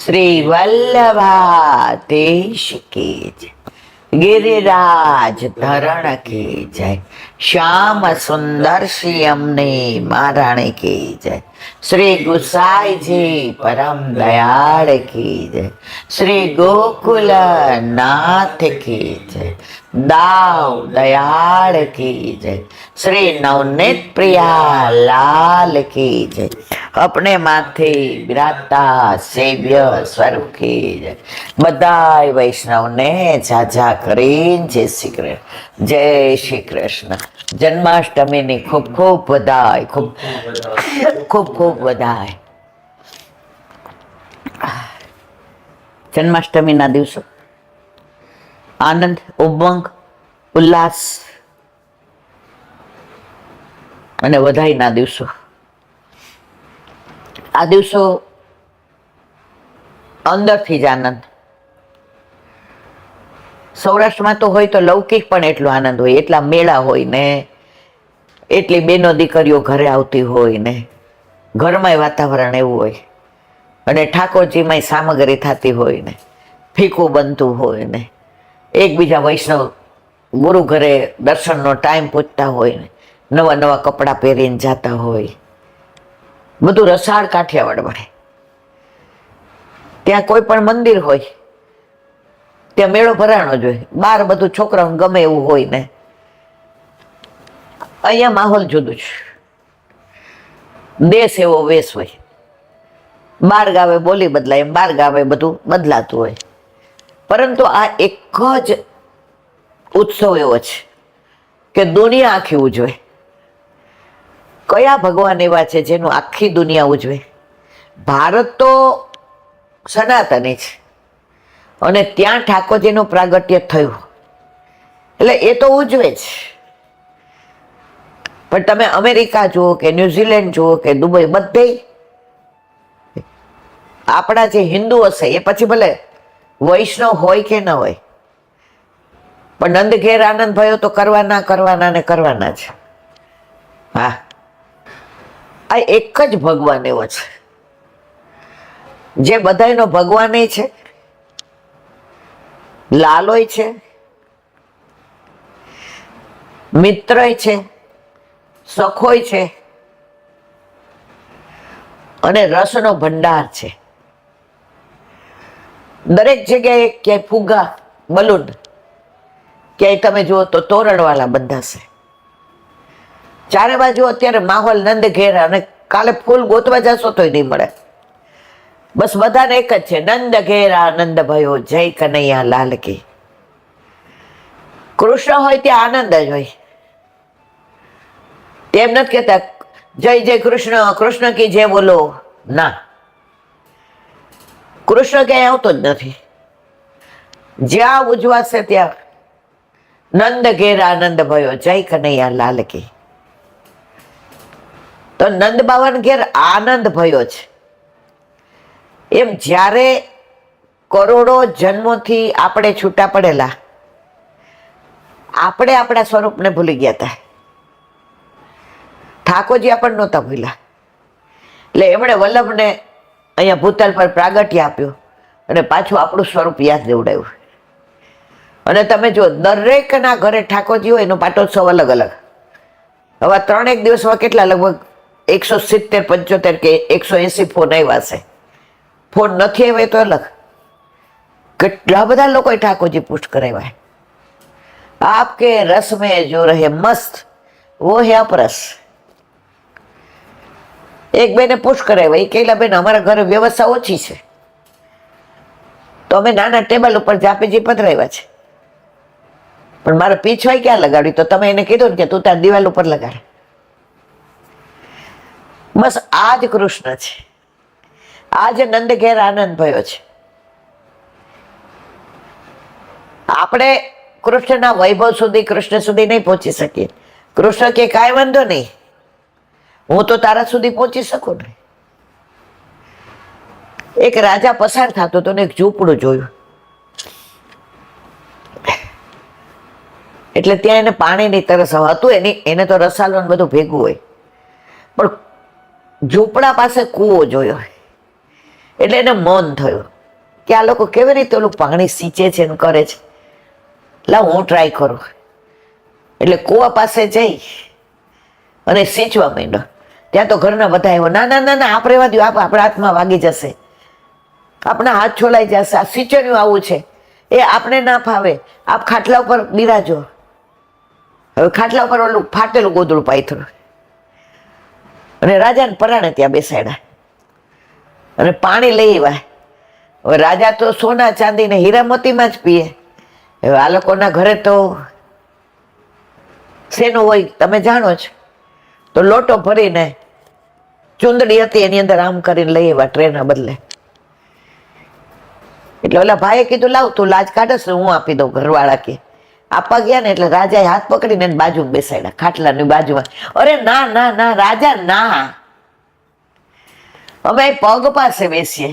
શ્રી વલ્લભાધીશ કી જય, गिरिराज धरण की जय, श्याम सुंदर श्यामने महाराणी की जय, श्री गुसाई जी परम दयाल की जय, श्री गोकुल नाथ की जय, दाव दयाल की जय, श्री नवनीत प्रिया लाल की जय, अपने माथे विराता सेव्य स्वरूप की जय। बधाई वैष्णव ने झाझा करीन जय श्री कृष्ण, जय श्री कृष्ण। जन्माष्टमी ની ખૂબ ખૂબ બધાઈ, ખૂબ ખૂબ બધાઈ। જન્માષ્ટમીના દિવસો આનંદ, ઉમંગ, ઉલ્લાસ અને વધાઈના દિવસો। આ દિવસો અંદરથી જ આનંદ। સૌરાષ્ટ્રમાં તો હોય તો લૌકિક પણ એટલો આનંદ હોય, એટલા મેળા હોય ને, એટલી બેનો દીકરીઓ ઘરે આવતી હોય ને, ઘરમાંય વાતાવરણ એવું હોય, અને ઠાકોરજીમાંય સામગ્રી થતી હોય ને, ફીકું બનતું હોય ને, એકબીજા વૈષ્ણવ ગુરુ ઘરે દર્શનનો ટાઈમ પૂછતા હોય ને, નવા નવા કપડાં પહેરીને જતા હોય, બધું રસાળ કાઠિયાવાડ મળે। ત્યાં કોઈ પણ મંદિર હોય ત્યાં મેળો ભરાણો જ હોય, બહાર બધું છોકરાઓને ગમે એવું હોય ને, અહીંયા માહોલ જુદું છે, દેશ એવો વેશ હોય, બાર ગાવે બોલી બદલાય એમ બાર ગાવે બધું બદલાતું હોય, પરંતુ આ એક જ ઉત્સવ એવો છે કે દુનિયા આખી ઉજવે। કયા ભગવાન એવા છે જેનું આખી દુનિયા ઉજવે? ભારત તો સનાતની છે અને ત્યાં ઠાકોરજીનું પ્રાગટ્ય થયું એટલે એ તો ઉજવે જ। પણ તમે અમેરિકા જુઓ કે ન્યુઝીલેન્ડ જુઓ કે દુબઈ, બધે આપણા જે હિન્દુ હશે એ પછી ભલે વૈષ્ણવ હોય કે ન હોય, પણ નંદ ઘેર આનંદ ભયો તો કરવાના કરવાના ને કરવાના છે। હા, આ એક જ ભગવાન એવો છે જે બધાયનો ભગવાન છે, લાલોય છે, મિત્રય છે, સખોય છે અને રસનો ભંડાર છે। દરેક જગ્યાએ ક્યાંય ફુગ્ગા, બલૂન, ક્યાંય તમે જુઓ તો તોરણવાળા બંધાશે। ચારે બાજુ અત્યારે માહોલ નંદ ઘેર, અને કાલે ફૂલ ગોતવા જશો તોય નહીં મળે। બસ બધાને એક જ છે, નંદ ઘેર આનંદ ભયો, જય કનૈયા લાલ કી। કૃષ્ણ હોય ત્યાં આનંદ જ હોય, તેમ નથી કહેતા જય જય કૃષ્ણ, કૃષ્ણ કી જય બોલો, ના, કૃષ્ણ ક્યાંય આવતો જ નથી। જ્યાં ઉજવાશે ત્યાં નંદ ઘેર આનંદ ભયો, જય કનૈયા લાલ કી। તો નંદ બાવન ઘેર આનંદ ભયો છે। એમ જ્યારે કરોડો જન્મોથી આપણે છૂટા પડેલા, આપણે આપણા સ્વરૂપને ભૂલી ગયા હતા, ઠાકોરજી આપણને નહોતા ભૂલ્યા, એટલે એમણે વલ્લભને અહીંયા ભૂતલ પર પ્રાગટ્ય આપ્યું અને પાછું આપણું સ્વરૂપ યાદ દેવડાવ્યું। અને તમે જો દરેકના ઘરે ઠાકોરજી હોય એનો પાટોત્સવ અલગ અલગ। હવે 3 દિવસમાં કેટલા, લગભગ 170, 75 કે 180 ફોન આવ્યા છે। ફોન નથી આવ્યા તો અલગ, કેટલા બધા લોકોએ ઠાકોરજી પુષ્ટ કરાવ્યા। આપકે રસ में जो रहे मस्त वो है अपरस। એક બેને પુષ્ટ કરાવ્યા, એ કહેલા બેન અમારા ઘરે વ્યવસ્થા ઓછી છે તો અમે નાના ટેબલ ઉપર જાપેજી પધરાવ્યા છે, પણ મારે પીછવાય ક્યાં લગાડ્યું? તો તમે એને કીધું ને કે તું તાર દિવાલ ઉપર લગાડ। બસ આ જ કૃષ્ણ છે, આ જ નંદ ઘેર આનંદ ભયો છે। આપણે કૃષ્ણના વૈભવ સુધી, કૃષ્ણ સુધી નહીં પહોંચી શકીએ। કૃષ્ણ કે કાંઈ વાંધો નહીં, હું તો તારા સુધી પહોંચી શકું ને। એક રાજા પસાર થતો હતો ને એક ઝૂંપડું જોયું, એટલે ત્યાં એને પાણીની તરસ હતું, એને તો રસાલો ને બધું ભેગું હોય, પણ ઝૂંપડા પાસે કૂવો જોયો એટલે એને મૌન થયું। કે આ લોકો કેવી રીતે ઓલું પાણી સિંચે છે ને કરે છે. લાવ હું ટ્રાય કરું. એટલે કૂવા પાસે જઈ અને સિંચવા માંડ્યો. ત્યાં તો ઘરના બધા આવ્યો, ના ના ના ના આપ રહેવા દો, આપણા હાથમાં વાગી જશે, આપણા હાથ છોલાઈ જશે, આ સિંચણિયું આવું છે, એ આપણે ના ફાવે, આપ ખાટલા ઉપર બિરાજો. હવે ખાટલા ઉપર ઓલું ફાટેલું ગોદડું પાથર્યું અને રાજાને પરાણે ત્યાં બેસાડ્યા અને પાણી લઈ આવ્યા. હવે રાજા તો સોના ચાંદી ને હીરા મોતીમાં જ પીએ. હવે આ લોકોના ઘરે તો શેનું હોય તમે જાણો છો. તો લોટો ભરીને ચુંદડી હતી એની અંદર આમ કરીને લઈ આવ્યા ટ્રેના બદલે. એટલે ઓલા ભાઈએ કીધું લાવ તું લાજ કાઢસ ને હું આપી દઉં ઘરવાળા કે. આપવા ગયા ને એટલે રાજાએ હાથ પકડીને એની બાજુમાં બેસાડ્યા, ખાટલાની બાજુમાં. અરે ના ના ના રાજા ના, અમે પગ પાસે બેસીએ.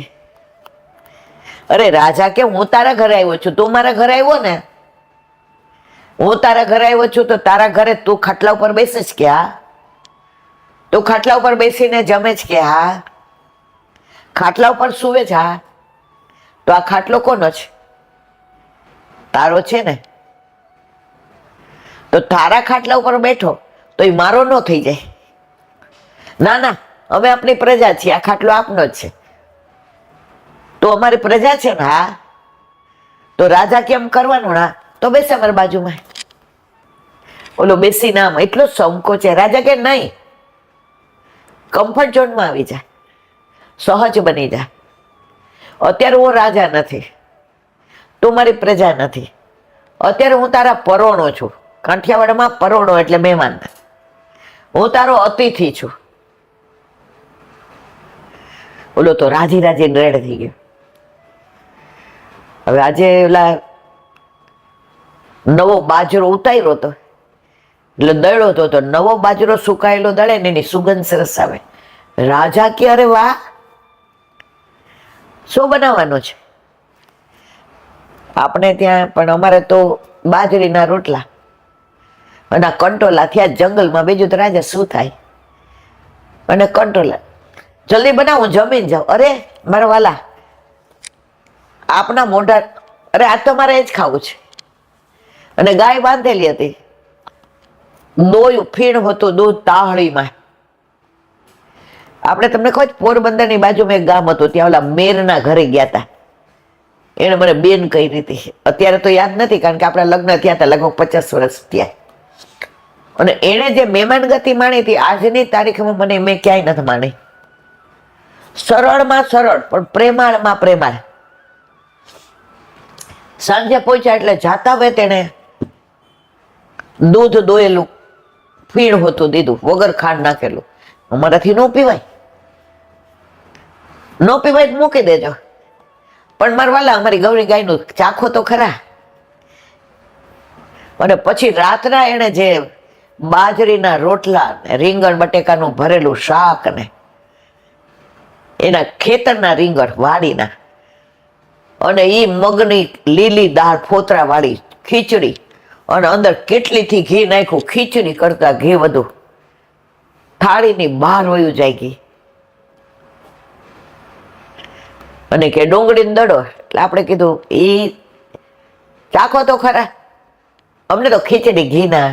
અરે રાજા કે હું તારા ઘરે આવ્યો છું, તું મારા ઘરે આવ્યો ને, હું તારા ઘરે આવ્યો છું તો તારા ઘરે તું ખાટલા ઉપર બેસીશ કે હા, તું ખાટલા ઉપર બેસીને જમે છે કે હા, ખાટલા ઉપર સુવે છે હા, તો આ ખાટલો કોનો છે? તારો છે ને, તો તારા ખાટલા ઉપર બેઠો તો એ મારો ન થઈ જાય. ના ના અમે આપણી પ્રજા છીએ, આ ખાટલો આપનો જ છે. તો અમારી પ્રજા છે ને હા, તો રાજા કેમ કરવાનું ના, તો બેસે અમારી બાજુમાં. ઓલો બેસી નામ એટલો સંકોચ છે. રાજા કે નહીં, કમ્ફર્ટ ઝોનમાં આવી જાય, સહજ બની જાય. અત્યારે હું રાજા નથી, તું મારી પ્રજા નથી, અત્યારે હું તારા પરોણો છું. કાઠિયાવાડમાં પરોણો એટલે મહેમાન, હું તારો અતિથિ છું. ઓલો તો રાજી રાજી રેડ થઈ ગયો. હવે આજે ઓલા નવો બાજરો ઉતાર્યો હતો એટલે દળ્યો હતો, તો નવો બાજરો સુકાયેલો દળે ને એની સુગંધ સરસ આવે. રાજા કે અરે વાહ, શું બનાવવાનું છે? આપણે ત્યાં પણ અમારે તો બાજરીના રોટલા અને કંટોલા થયા જંગલમાં, બીજું તો રાજા શું થાય. અને કંટોલા જલ્દી બનાવું, જમીન જાઓ. અરે મારા વાલા આપના મોઢા, અરે આજ તો મારે એ જ ખાવું છે. અને ગાય બાંધેલી હતી, દોયું ફીણ હતું દૂધ તાહળીમાં. આપણે તમને કહો પોરબંદરની બાજુમાં એક ગામ હતું, ત્યાં ઓલા મેરના ઘરે ગયા હતા. એને મને બેન કઈ રીતે, અત્યારે તો યાદ નથી કારણ કે આપણા લગ્ન થયા હતા લગભગ 50 વર્ષ થયા. અને એને જે મહેમાન ગતિ માણી હતી આજની તારીખમાં મને મેં ક્યાંય નથી માણી. સરળમાં સરળ પણ પ્રેમાળમાં પ્રેમાળ. સાંજે પહોંચ્યા એટલે જાતા વે તેને દૂધ દોયેલું ફીણ હોતું દીધું, વગર ખાંડ નાખેલું. અમારાથી ન પીવાય, ન પીવાય તો મૂકી દેજો, પણ મારા વાલા અમારી ગૌરી ગાયનું ચાખો તો ખરા. અને પછી રાતના એને જે બાજરીના રોટલા, રીંગણ બટેકાનું ભરેલું શાક ને એના ખેતરના રીંગણ વાડીના, અને એ મગની લીલી દાળ ફોતરા વાળી ખીચડી, અને અંદર કેટલીથી ઘી નાખ્યું, ખીચડી કરતા ઘી વધુ, થાળીની બહાર વયું જાય ઘી. અને કે ડુંગળીનો દડો, એટલે આપણે કીધું એ ચાખો તો ખરા, અમને તો ખીચડી ઘીના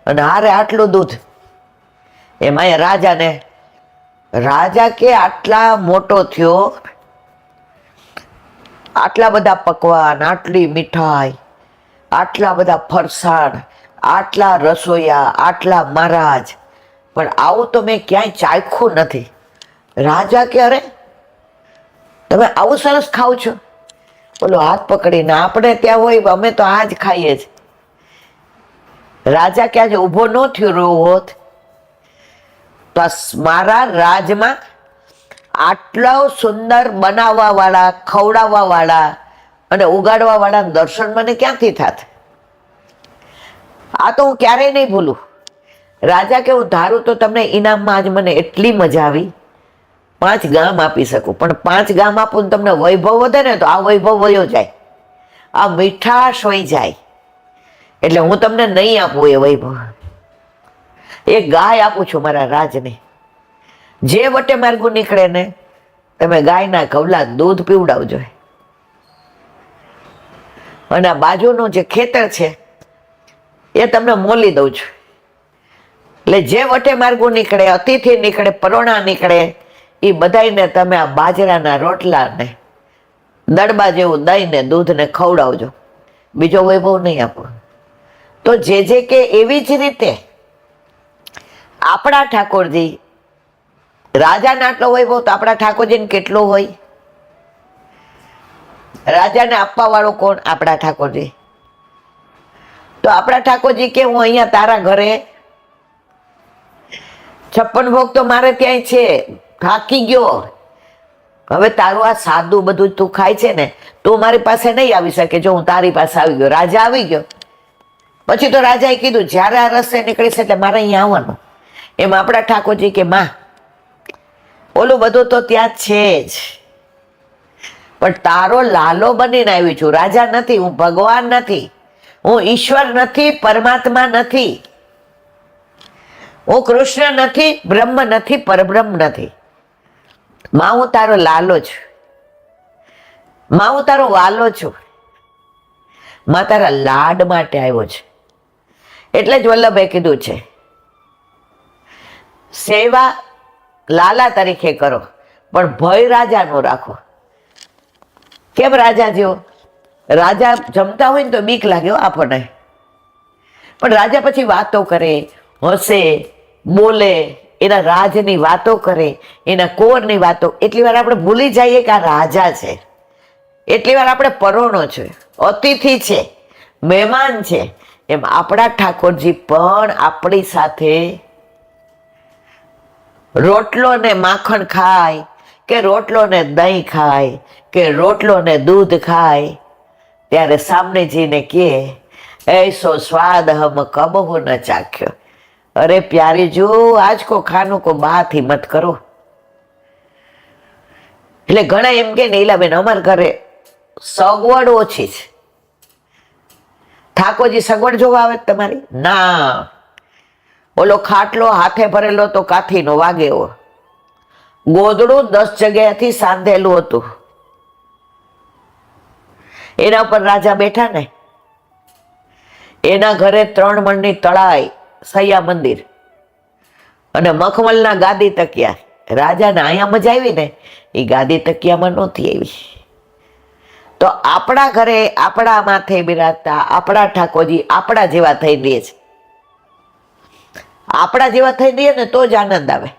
અને હારે આટલું દૂધ. એમાં રાજાને, રાજા કે આટલા મોટો થયો, આટલા બધા પકવાન, આટલી મીઠાઈ, આટલા બધા ફરસાણ, આટલા રસોઈયા, આટલા મહારાજ, પણ આવું તો મેં ક્યાંય ચાખ્યું નથી. રાજા કે અરે તમે આવું સરસ ખાવ છો? બોલો હાથ પકડીને, આપણે ત્યાં હોય અમે તો આ જ ખાઈએ જ. રાજા કે આજે ઊભો ન થયો રહ્યો હોત તો મારા રાજમાં આટલા સુંદર બનાવવા વાળા, ખવડાવવા વાળા અને ઉગાડવા વાળા દર્શન મને ક્યાંથી થાત? આ તો હું ક્યારેય નહીં ભૂલું. રાજા કે હું ધારું તો તમને ઇનામમાં આજ મને એટલી મજા આવી, 5 ગામ આપી શકું, પણ 5 ગામ આપું તમને વૈભવ વધે ને તો આ વૈભવ વયો જાય, આ મીઠાશ વહી જાય. એટલે હું તમને નહીં આપું એ વૈભવ, એક ગાય આપું છું મારા રાજને. જે વટે માર્ગું નીકળે ને તમે ગાયના કવલા દૂધ પીવડાવજો. અને આ બાજુનું જે ખેતર છે એ તમને મોલી દઉં છું. એટલે જે વટે માર્ગો નીકળે, અતિથિ નીકળે, પરોણા નીકળે, એ બધાને તમે આ બાજરાના રોટલાને દડબા જેવું દહીંને દૂધને ખવડાવજો, બીજો વૈભવ નહીં આપો. તો જે કે એવી જ રીતે આપણા ઠાકોરજી, રાજાને આટલો વૈભવ તો આપણા ઠાકોરજીને કેટલો હોય? રાજાને આપવા વાળો કોણ? આપણા ઠાકોરજી. તો આપણા ઠાકોરજી કે હું અહીંયા તારા ઘરે 56 ભોગ તો મારે ત્યાંય છે, થાકી ગયો, હવે તારું આ સાદું બધું તું ખાય છે ને, તું મારી પાસે નહીં આવી શકે. જો હું તારી પાસે આવી ગયો, રાજા આવી ગયો, પછી તો રાજાએ કીધું જ્યારે આ રસ્તે નીકળીશ એટલે મારે અહીંયા આવવાનું. એમ આપણા ઠાકોરજી કે માં ઓલું બધું તો ત્યાં છે જ, પણ તારો લાલો બનીને આવી છું. રાજા નથી, હું ભગવાન નથી, હું ઈશ્વર નથી, પરમાત્મા નથી, હું કૃષ્ણ નથી, બ્રહ્મ નથી, પરબ્રહ્મ નથી. માં હું તારો લાલો છું, માં હું તારો વાલો છું, માં તારા લાડ માટે આવ્યો છે. એટલે જ વલ્લભે કીધું છે સેવા લાલા તરીકે કરો, પણ ભય રાજાનો રાખો. કેમ રાજા જેવો? રાજા જમતા હોય ને તો બીક લાગે આપણને, પણ રાજા પછી વાતો કરે, હસે, બોલે, એના રાજની વાતો કરે, એના કોરની વાતો. એટલી વાર આપણે ભૂલી જઈએ કે આ રાજા છે, એટલી વાર આપણે પરોણો છે, અતિથિ છે, મહેમાન છે. એમ આપણા ઠાકોરજી પણ આપણી સાથે રોટલો ને માખણ ખાય, કે રોટલો ને દહીં ખાય, કે રોટલો ને દૂધ ખાય, ત્યારે સામનેજીને કહે ऐसो स्वाद हम कबहू न चाख्यो. अरे प्यारी जो आज को खानो को बात ही मत करो. એટલે ઘણા એમ કે નીલાબેન અમારા ઘરે સગવડ ઓછી છે. ઠાકોરજી સગવડ જોવા આવે તમારી? ના, ઓલો ખાટલો હાથે ભરેલો તો કાથીનો વાગે એવો, ગોદડું 10 જગ્યાએથી સાંધેલું હતું, એના ઉપર રાજા બેઠા ને, એના ઘરે 3 મણની તળાઈ, સૈયા મંદિર અને મખમલના ગાદી તકિયા. રાજાને અહીંયા મજા આવી ને, એ ગાદી તકિયામાં નહોતી આવી. તો આપણા ઘરે આપણા માથે બિરાજતા આપણા ઠાકોરજી આપણા જેવા થઈ રહીએ છે. આપણા જેવા થઈ રહીએ ને તો જ આનંદ આવે.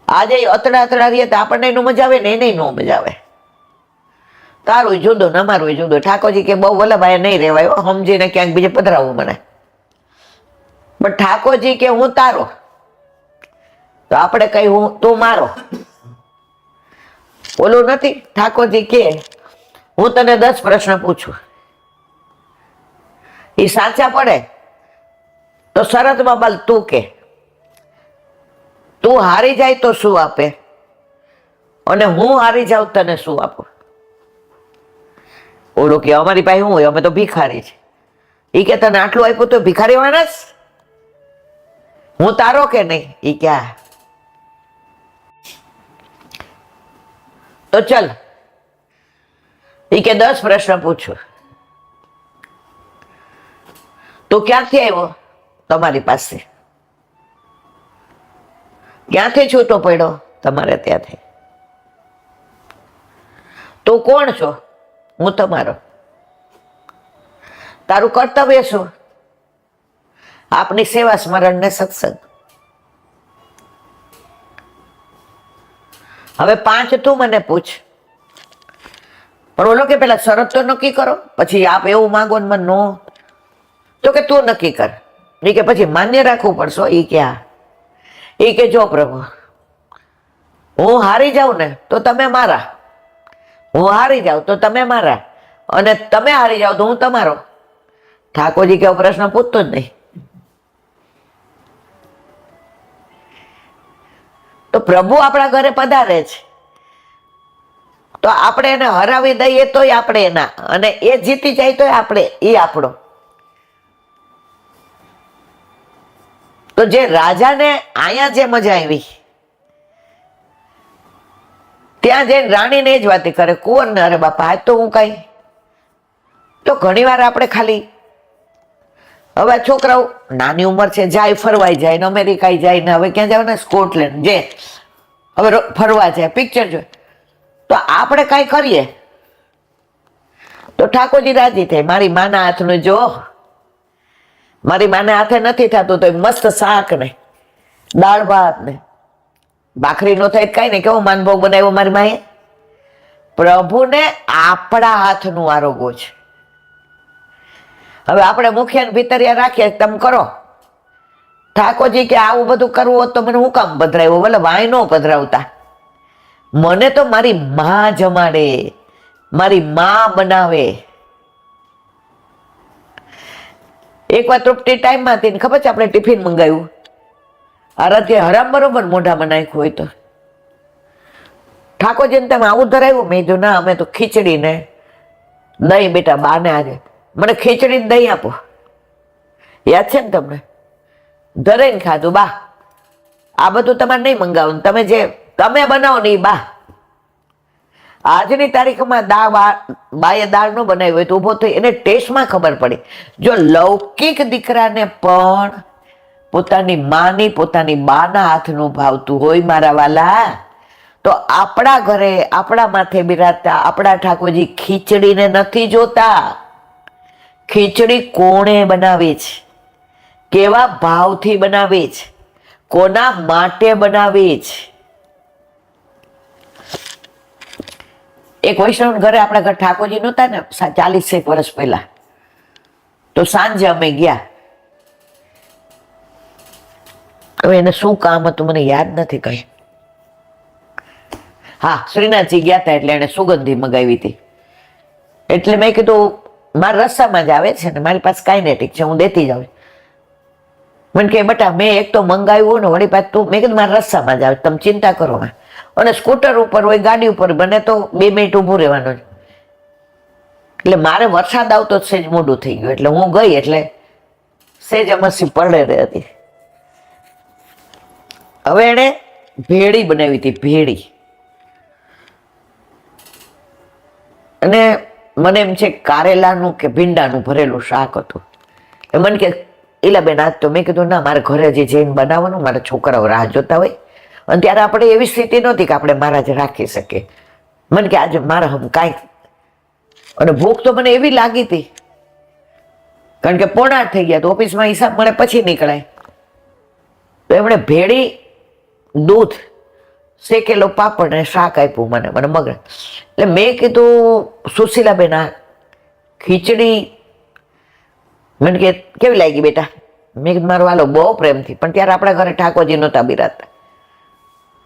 આજે અતડા અતડા રહીએ તો આપણને એનું મજા આવે ને એને નો મજા આવે. તારું જુદું ને અમારું જુદું. ઠાકોરજી કે બહુ વલ્લભાઈ નહીં રહેવાય, સમજીને ક્યાંક બીજે પધરાવું મને. પણ ઠાકોરજી કે હું તારો, તો આપણે કઈ હું તું મારો. ઓલું નથી. ઠાકોરજી કે હું તને 10 પ્રશ્ન પૂછું, એ સાચા પડે તો શરતમાં બલ તું કે, તું હારી જાય તો શું આપે, અને હું હારી જાઉં તને શું આપું. ઓલું કે અમારી પાસે શું હોય, અમે તો ભિખારી છે. એ કે તને આટલું આપ્યું તો ભિખારી માણસ, હું તારો કે નહીં? એ ક્યાં? તો ચલ, એ કે 10 પ્રશ્ન પૂછું. તું ક્યાંથી આવ્યો? તમારી પાસે. ક્યાંથી છૂટો પડ્યો? તમારે ત્યાંથી. તું કોણ છો? હું તમારો. તારું કર્તવ્ય શું? આપની સેવા, સ્મરણ ને સત્સંગ. હવે 5 તું મને પૂછ. પણ ઓલો કે પેલા શરત તો નક્કી કરો, પછી આપ એવું માંગો ને મને નો. તો કે તું નક્કી કર. એ કે પછી માન્ય રાખવું પડશે. એ ક્યાં? એ કે જો પ્રભુ, હું હારી જાઉં ને તો તમે મારા, હું હારી જાઉં તો તમે મારા, અને તમે હારી જાઓ તો હું તમારો. ઠાકોરજી કેવો પ્રશ્ન પૂછતો જ નહીં. તો પ્રભુ આપણા ઘરે પધારે છે તો આપણે એને હરાવી દઈએ તોય આપણે એના, અને એ જીતી જાય તોય આપણે એ આપણો. તો જે રાજાને અહીંયા જે મજા આવી ત્યાં જઈને રાણીને જ વાતી કરે, કુંવરને અરે બાપા આજ તો હું કઈ. તો ઘણી વાર આપણે ખાલી હવે છોકરાઓ નાની ઉંમર છે, જાય ફરવાઈ જાય ને અમેરિકા જાય ને હવે ક્યાં જવાના સ્કોટલેન્ડ જે હવે ફરવા જાય પિક્ચર જોઈ, તો આપણે કઈ કરીએ તો ઠાકોરજી રાજી થાય, મારી માના હાથનું જો, મારી માના હાથે નથી થતું તો મસ્ત શાક ને દાળ ભાત ને ભાખરી નો થાય કઈ ને કેવો માનભોગ બનાવ્યો મારી માએ. પ્રભુને આપણા હાથનું આરોગો છે. હવે આપણે મુખ્ય ભીતરિયા રાખીએ, તમે કરો. ઠાકોરજી કે આવું બધું કરવું હોત તો મને હું કામ પધરાવ્યું, ભલે વાય નો પધરાવતા. મને તો મારી માં જમાડે, મારી માં બનાવે. એક વાર તૃપ્તિ ટાઈમમાં હતી ખબર છે, આપણે ટિફિન મંગાવ્યું, આરાધ્ય હરામ બરોબર મોઢામાં નાખ્યું હોય તો ઠાકોરજીને તમે આવું ધરાવ્યું? મેં કીધું ના, અમે તો ખીચડી ને દહીં. બેટા બાને આજે મને ખીચડી ને દહીં આપો, યાદ છે ને તમને? ધરાઈને ખાધું. બા આ બધું તમારે નહીં મંગાવું, તમે જે તમે બનાવો ને બા. આજની તારીખમાં બાએ દાળ ન બનાવી હોય તો ઉભો થઈ એને ટેસ્ટમાં ખબર પડી. જો લૌકિક દીકરાને પણ પોતાની માની પોતાની બાના હાથનું ભાવતું હોય મારા વાલા, તો આપણા ઘરે આપણા માથે બિરાજતા આપણા ઠાકોરજી ખીચડીને નથી જોતા. ખીચડી કોણે બનાવી છે, કેવા ભાવથી બનાવી છે, કોના માટે બનાવી છે. એક વૈષ્ણવ ઘરે આપણા ઘર ઠાકોરજી નહોતા ને 40 વર્ષ પહેલા, તો સાંજે અમે ગયા. હવે એને શું કામ હતું મને યાદ નથી કઈ. હા, શ્રીનાથજી ગયા હતા એટલે એને સુગંધી મગાવી હતી. એટલે મેં કીધું મારા રસ્તામાં જ આવે છે ને મારી પાસે કાઇનેટિક છે, હું દેતી જાઉં. મને કે બટા મેં એક તો મંગાવ્યું ને વળી પાછું તું. મેં કીધું મારા રસ્તામાં જ આવે, તમે ચિંતા કરો. અને સ્કૂટર ઉપર હોય ગાડી ઉપર બને તો 2 મિનિટ ઊભું રહેવાનું. એટલે મારે વરસાદ આવતો સેજ મોડું થઈ ગયું એટલે હું ગઈ એટલે સેજ અમસી પડે હતી. હવે એને ભેળી બનાવી હતી, ભેળી. અને મને એમ છે કારેલાનું કે ભીંડાનું ભરેલું શાક હતું. મને કે ઈલાબેન આજ તો. મેં કીધું ના, મારે ઘરે જે જઈને બનાવવાનું, મારા છોકરાઓ રાહ જોતા હોય. અને ત્યારે આપણે એવી સ્થિતિ નહોતી કે આપણે મારા જ રાખી શકીએ. મને કે આજે મારા હમ કાંઈક. અને ભૂખ તો મને એવી લાગી હતી કારણ કે 7:45 થઈ ગયા, તો ઓફિસમાં હિસાબ મળે પછી નીકળાય. તો એમણે ભેળી, દૂધ, શેકેલો પાપડ અને શાક આપ્યું મને મગર. એટલે મેં કીધું સુશીલાબેન આ ખીચડી મને કે કેવી લાગી બેટા? મેં કીધું મારો વાલો બહુ પ્રેમથી. પણ ત્યારે આપણા ઘરે ઠાકોરજી નહોતા બિરાજતા.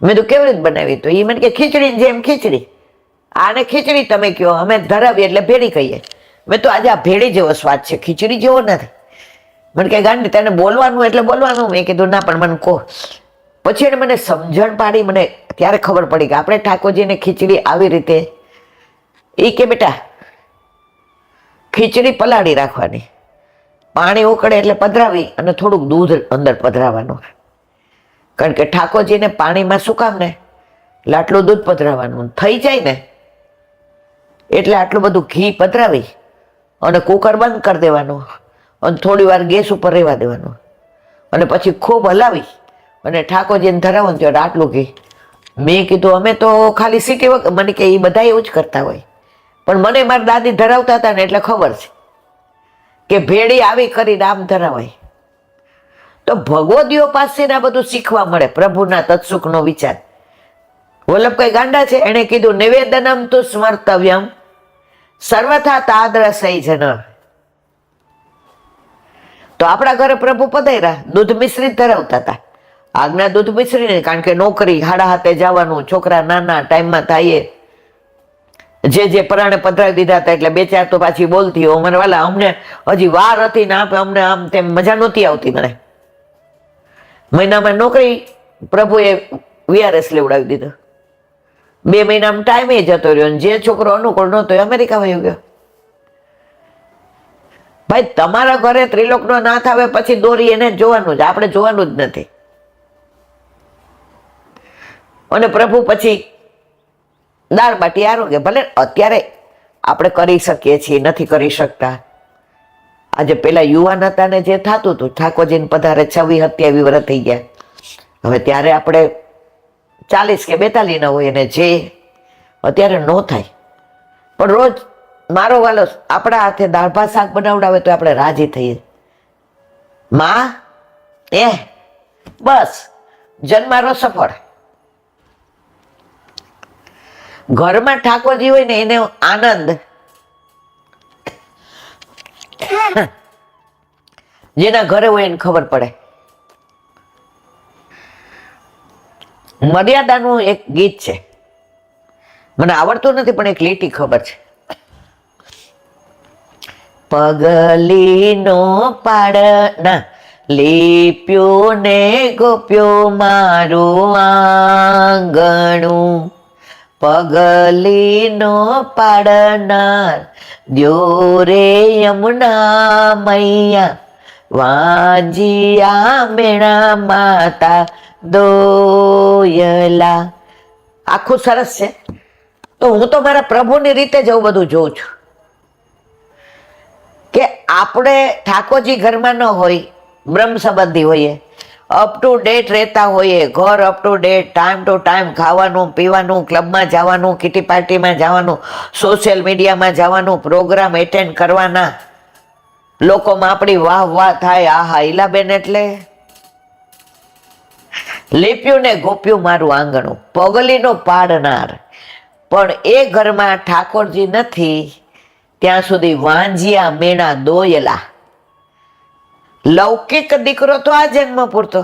મેં તો કેવી રીતે બનાવી? તો એ મને કે ખીચડી જેમ ખીચડી. આને ખીચડી તમે કહો, અમે ધરાવીએ એટલે ભેળી કહીએ. મેં તો આજે આ ભેળી જેવો સ્વાદ છે, ખીચડી જેવો નથી. મને કે ગાંડી તને બોલવાનું એટલે બોલવાનું. મેં કીધું ના પણ મને કહો. પછી એને મને સમજણ પાડી. મને ત્યારે ખબર પડી કે આપણે ઠાકોરજીને ખીચડી આવી રીતે. એ કે બેટા ખીચડી પલાળી રાખવાની, પાણી ઉકળે એટલે પધરાવી અને થોડુંક દૂધ અંદર પધરાવવાનું. કારણ કે ઠાકોરજીને પાણીમાં શું કામ ને એટલે આટલું દૂધ પધરાવવાનું. થઈ જાય ને એટલે આટલું બધું ઘી પધરાવી અને કુકર બંધ કરી દેવાનું અને થોડી વાર ગેસ ઉપર રહેવા દેવાનું. અને પછી ખૂબ હલાવી અને ઠાકોરજીને ધરાવો ને ત્યારે આટલું ઘી. મેં કીધું અમે તો ખાલી સીટી વખત. મને કે એ બધા એવું જ કરતા હોય, પણ મને મારી દાદી ધરાવતા હતા ને એટલે ખબર છે કે ભેળી આવી કરીને આમ ધરાવાય. તો ભગવદીઓ પાસે આ બધું શીખવા મળે, પ્રભુના તત્સુખનો વિચાર. વલ્લભભાઈ ગાંડા છે, એને કીધું નિવેદનમ તુ સ્મર્તવ્યમ સર્વથા તાદ્રસૈ જન. તો આપણા ઘરે પ્રભુ પધાર્યા, દૂધ મિશ્રિત ધરાવતા હતા. આજ્ઞા દૂધ મિશ્રી, કારણ કે નોકરી 7:30 જવાનું, છોકરા નાના ટાઈમમાં થાય. જે પરાણે પધરાવી દીધા હતા એટલે 2-4 તો પાછી બોલતી હોય. મને વાલા અમને હજી વાર હતી ને અમને આમ તેમ મજા નહોતી આવતી. મને મહિનામાં નોકરી પ્રભુએ VRS લેવડાવી દીધો. 2 મહિનામાં ટાઈમ એ જતો રહ્યો. જે છોકરો અનુકૂળ નહોતો એ અમેરિકા વયો ગયો. ભાઈ તમારા ઘરે ત્રિલોકનો નાથ આવે પછી દોરી એને જોવાનું જ, આપણે જોવાનું જ નથી. અને પ્રભુ પછી દાળ બાટી આરોગ્ય. ભલે અત્યારે આપણે કરી શકીએ છીએ, નથી કરી શકતા. આજે પેલા યુવાન હતા ને જે થતું હતું, ઠાકોરજીને પધારે 26-27 વર્ષ થઈ ગયા. હવે ત્યારે આપણે 40 કે 42 ના હોય, અને જે અત્યારે ન થાય. પણ રોજ મારો વાલો આપણા હાથે દાળ ભાત શાક બનાવડાવે તો આપણે રાજી થઈએ. માં બસ જન્મારો સફળ. ઘરમાં ઠાકોરજી હોય ને એને આનંદ જેના ઘરે હોય એને ખબર પડે. મર્યાદાનું એક ગીત છે, મને આવડતું નથી પણ એક લીટી ખબર છે. પગલીનો પાડના લીપ્યું ને ગોપ્યું મારું આંગણું, પગલીનો પાડનાર દ્યો રે યમુના મૈયા, વાંજિયા મેણા માતા દોયલા. આખું સરસ છે. તો હું તો મારા પ્રભુની રીતે જ બધું જોઉં છું કે આપણે ઠાકોરજી ઘરમાં ન હોય, બ્રહ્મ સંબંધી હોઈએ, અપ ટુ ડેટ રહેતા હોઈએ, ઘર up to date, time to time ખાવાનું પીવાનું, ક્લબમાં જવાનું, કિટી પાર્ટીમાં જવાનું, સોશિયલ મીડિયામાં જવાનું, પ્રોગ્રામ એટેન્ડ કરવાના, લોકોમાં આપણી વાહ વાહ થાય. આહા ઈલાબેન એટલે લીપ્યું ને ગોપ્યું મારું આંગણું, પગલીનો પાડનાર. પણ એ ઘરમાં ઠાકોરજી નથી ત્યાં સુધી વાંજિયા મેણા દોયલા. લૌકિક દીકરો તો આ જન્મ પૂરતો,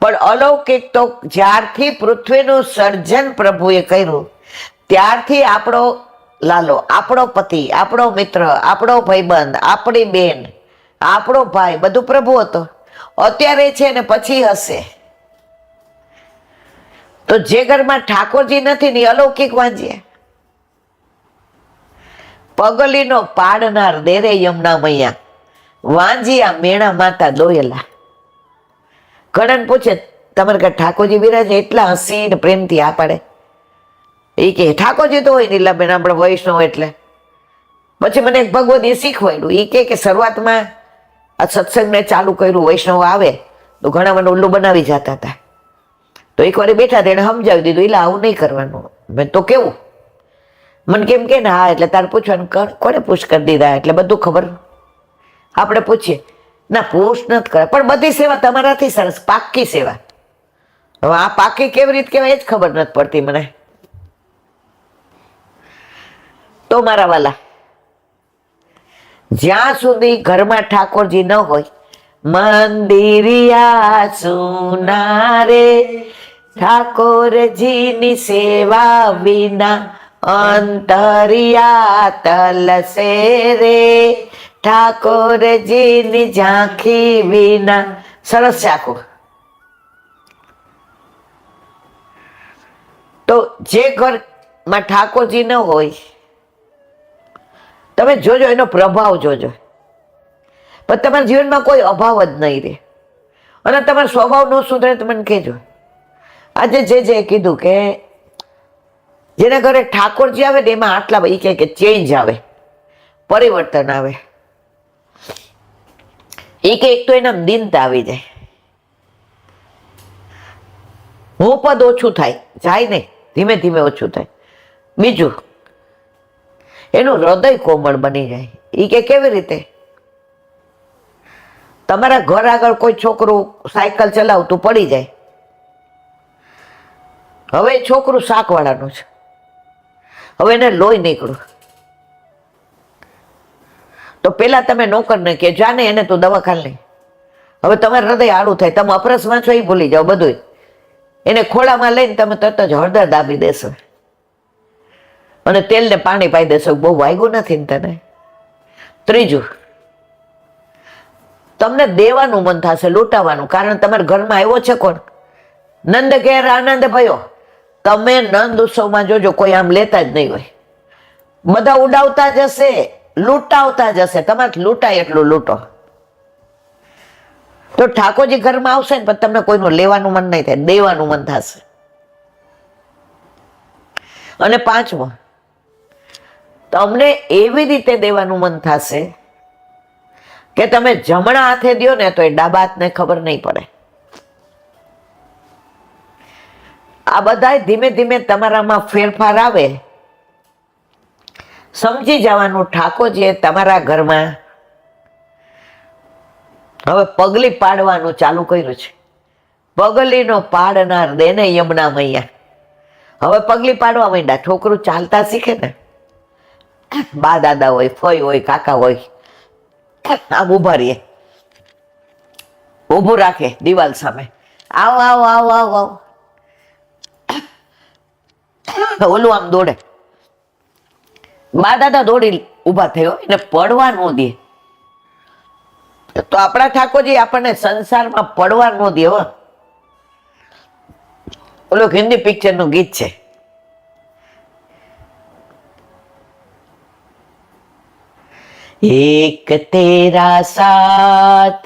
પણ અલૌકિક તો જ્યારથી પૃથ્વીનું સર્જન પ્રભુએ કર્યું ત્યારથી આપણો લાલો, આપણો પતિ, આપણો મિત્ર, આપણો ભાઈબંધ, આપણી બેન, આપણો ભાઈ, બધું પ્રભુ હતો. અત્યારે છે ને પછી હશે. તો જે ઘરમાં ઠાકોરજી નથી ને અલૌકિક વાંજ્યા. પગલીનો પાડનાર દેરે યમુના મૈયા, વાંજિયા મેણા માતા દોયલા. ઘણાને પૂછે તમારે ઘર ઠાકોરજી બિરાજે, એટલા હસી ને પ્રેમથી આ પાડે. એ કે ઠાકોરજી તો હોય નીલાબેન આપણે વૈષ્ણવ એટલે. પછી મને એક ભગવતી શીખવાડ્યું. એ કે શરૂઆતમાં આ સત્સંગને ચાલુ કર્યું, વૈષ્ણવ આવે તો ઘણા મને ઉલ્લુ બનાવી જતા હતા. તો એક વાર બેઠા તેને સમજાવી દીધું, એટલે આવું નહીં કરવાનું. મેં તો કેવું મને કેમ કે ને હા એટલે તારે પૂછવાનું, કોને પૂછ કરી દીધા એટલે બધું ખબર. આપણે પૂછીએ ના પૂછ નથી કરે, પણ બધી સેવા તમારાથી સરસ, પાક્કી સેવા. હવે આ પાક્કી કેવી રીતે કહેવાય એ જ ખબર નથી પડતી મને. તો મારા વાલા, જ્યાં સુધી ઘરમાં ઠાકોરજી ન હોય, મંદિરિયા સુના રે ઠાકોરજીની સેવા વિના, અંતરિયા તલસે રે ઠાકોરજીની ઝાંખી વિના. સરસ છે આખું. તો જે ઘરમાં ઠાકોરજી ન હોય તમે જોજો, એનો પ્રભાવ જોજો. પણ તમારા જીવનમાં કોઈ અભાવ જ નહીં રહે. અને તમારો સ્વભાવ ન સુધરે તો મને કહેજો. આજે જે કીધું કે જેના ઘરે ઠાકોરજી આવે ને એમાં આટલા એ કે ચેન્જ આવે, પરિવર્તન આવે. એ કે એક તો એના દીનતા આવી જાય, હું પદ ઓછું જાય નહીં, ધીમે ધીમે ઓછું થાય. બીજું એનું હૃદય કોમળ બની જાય. એ કે કેવી રીતે? તમારા ઘર આગળ કોઈ છોકરું સાયકલ ચલાવતું પડી જાય, હવે છોકરું શાકવાળાનું છે, હવે એને લોહી નીકળ્યું, તો પેલા તમે નોકરને કે જાને એને તું દવાખાને લઈ. હવે તમારે હૃદય આડું થાય, તમે અપરસમાં છો એ ભૂલી જાઓ બધું. એને ખોળામાં લઈને તમે તરત જ હળદર દાબી દેશો અને તેલ ને પાણી પાઈ દેશો, બહુ વાગ્યું નથી ને તને. ત્રીજું, તમને દેવાનું મન થશે, લૂંટાવાનું. કારણ તમારા ઘરમાં આવ્યો છે કોણ? નંદ ઘેર આનંદ ભયો. તમે નંદ ઉત્સવમાં જોજો કોઈ આમ લેતા જ નહીં હોય, બધા ઉડાવતા જશે, લૂંટાવતા જશે. તમારે લૂંટાય એટલું લૂંટો. તો ઠાકોરજી ઘરમાં આવશે ને પણ તમને કોઈનું લેવાનું મન નહીં થાય, દેવાનું મન થશે. અને પાંચમો, તમને એવી રીતે દેવાનું મન થશે કે તમે જમણા હાથે દો ને તો એ ડાબા હાથને ખબર નહીં પડે. આ બધા ધીમે ધીમે તમારામાં ફેરફાર આવે, સમજી જવાનું ઠાકોરજીએ તમારા ઘરમાં હવે પગલી પાડવાનું ચાલુ કર્યું છે. પગલીનો પાડનાર દેને યમુના મૈયા. હવે પગલી પાડવા માંડ્યા. છોકરું ચાલતા શીખે ને, બા દાદા હોય, ફઈ હોય, કાકા હોય, આમ ઉભા રહીએ, ઉભું રાખે દિવાલ સામે, આવ આવ આવ આવ આવ, ઓલું આમ દોડે. બા દાદા દોડી ઉભા થયો, એને પડવા ન દે. તો આપણા ઠાકોરજી આપણને સંસારમાં પડવા ન દે. ઓલું હિન્દી પિક્ચર નું ગીત છે, એક તેરા સાથ,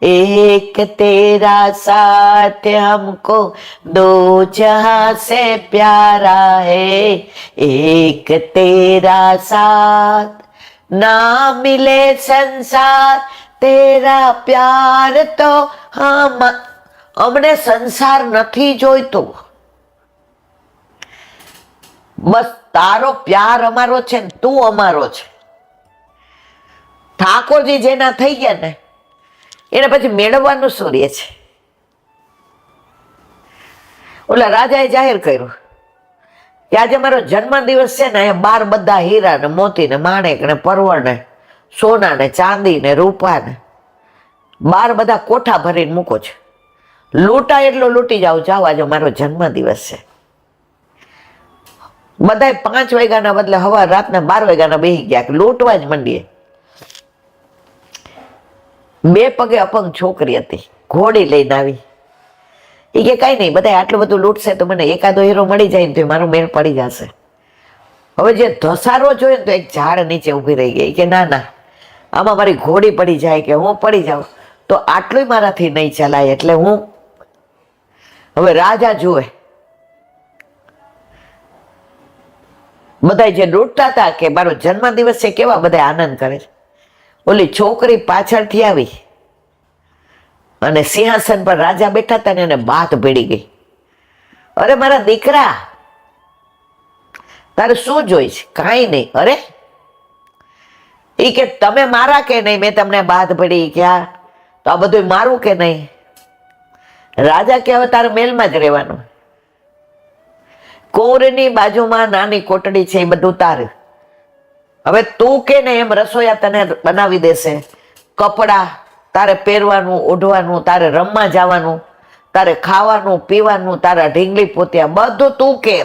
एक तेरा साथ हमको दो जहां से प्यारा है, एक तेरा साथ ना मिले संसार तेरा प्यार तो हम. અમને સંસાર નથી જોઈતો, બસ તારો પ્યાર અમારો છે ને તું અમારો છે. ઠાકોરજી જેના થઈ ગયા ને એને પછી મેળવવાનું શું રહે છે? ઓલા રાજાએ જાહેર કર્યું કે આજે મારો જન્મ દિવસ છે ને, બાર બધા હીરા ને મોતી ને માણેક ને પરવળ ને સોના ને ચાંદી ને રૂપા ને બાર બધા કોઠા ભરીને મૂકો છે. લૂંટા એટલો લૂંટી જાવ, જાવ આજે મારો જન્મ દિવસ છે. બધા 5 વાગ્યાના બદલે હવા રાતના 12 વાગ્યાના બેસી ગયા, લૂંટવા જ મંડીએ. 2 પગે અપંગ છોકરી હતી, ઘોડી લઈને આવી. એ કે કઈ નહીં, બધા આટલું બધું લૂંટશે તો મને એકાદો હીરો મળી જાય ને તો મારો મેળ પડી જશે. હવે જે ધસારવો જોઈએ ને તો એક ઝાડ નીચે ઊભી રહી ગઈ કે ના ના, આમાં મારી ઘોડી પડી જાય કે હું પડી જાઉં તો આટલું મારાથી નહીં ચલાય. એટલે હું હવે રાજા જુએ, બધા જે લૂંટતા હતા કે મારો જન્મ દિવસ છે, કેવા બધા આનંદ કરે છે. ઓલી છોકરી પાછળથી આવી અને સિંહાસન પર રાજા બેઠા હતા ને એને બાત ભેડી ગઈ. અરે મારા દીકરા, તારે શું જોઈ છે? કાંઈ નહીં. અરે એ કે તમે મારા કે નહીં? મેં તમને બાત ભેડી ક્યાં? તો આ બધું મારું કે નહીં? રાજા કે હવે તારે મેલમાં જ રહેવાનું. કોરની બાજુમાં નાની કોટડી છે, એ બધું તારે. હવે તું કે ને એમ રસોઈયા તને બનાવી દેશે. કપડા તારે પહેરવાનું, ઓઢવાનું, તારે રમવા જવાનું, તારે ખાવાનું પીવાનું, તારા ઢીંગલી પોત્યા બધું તું કે.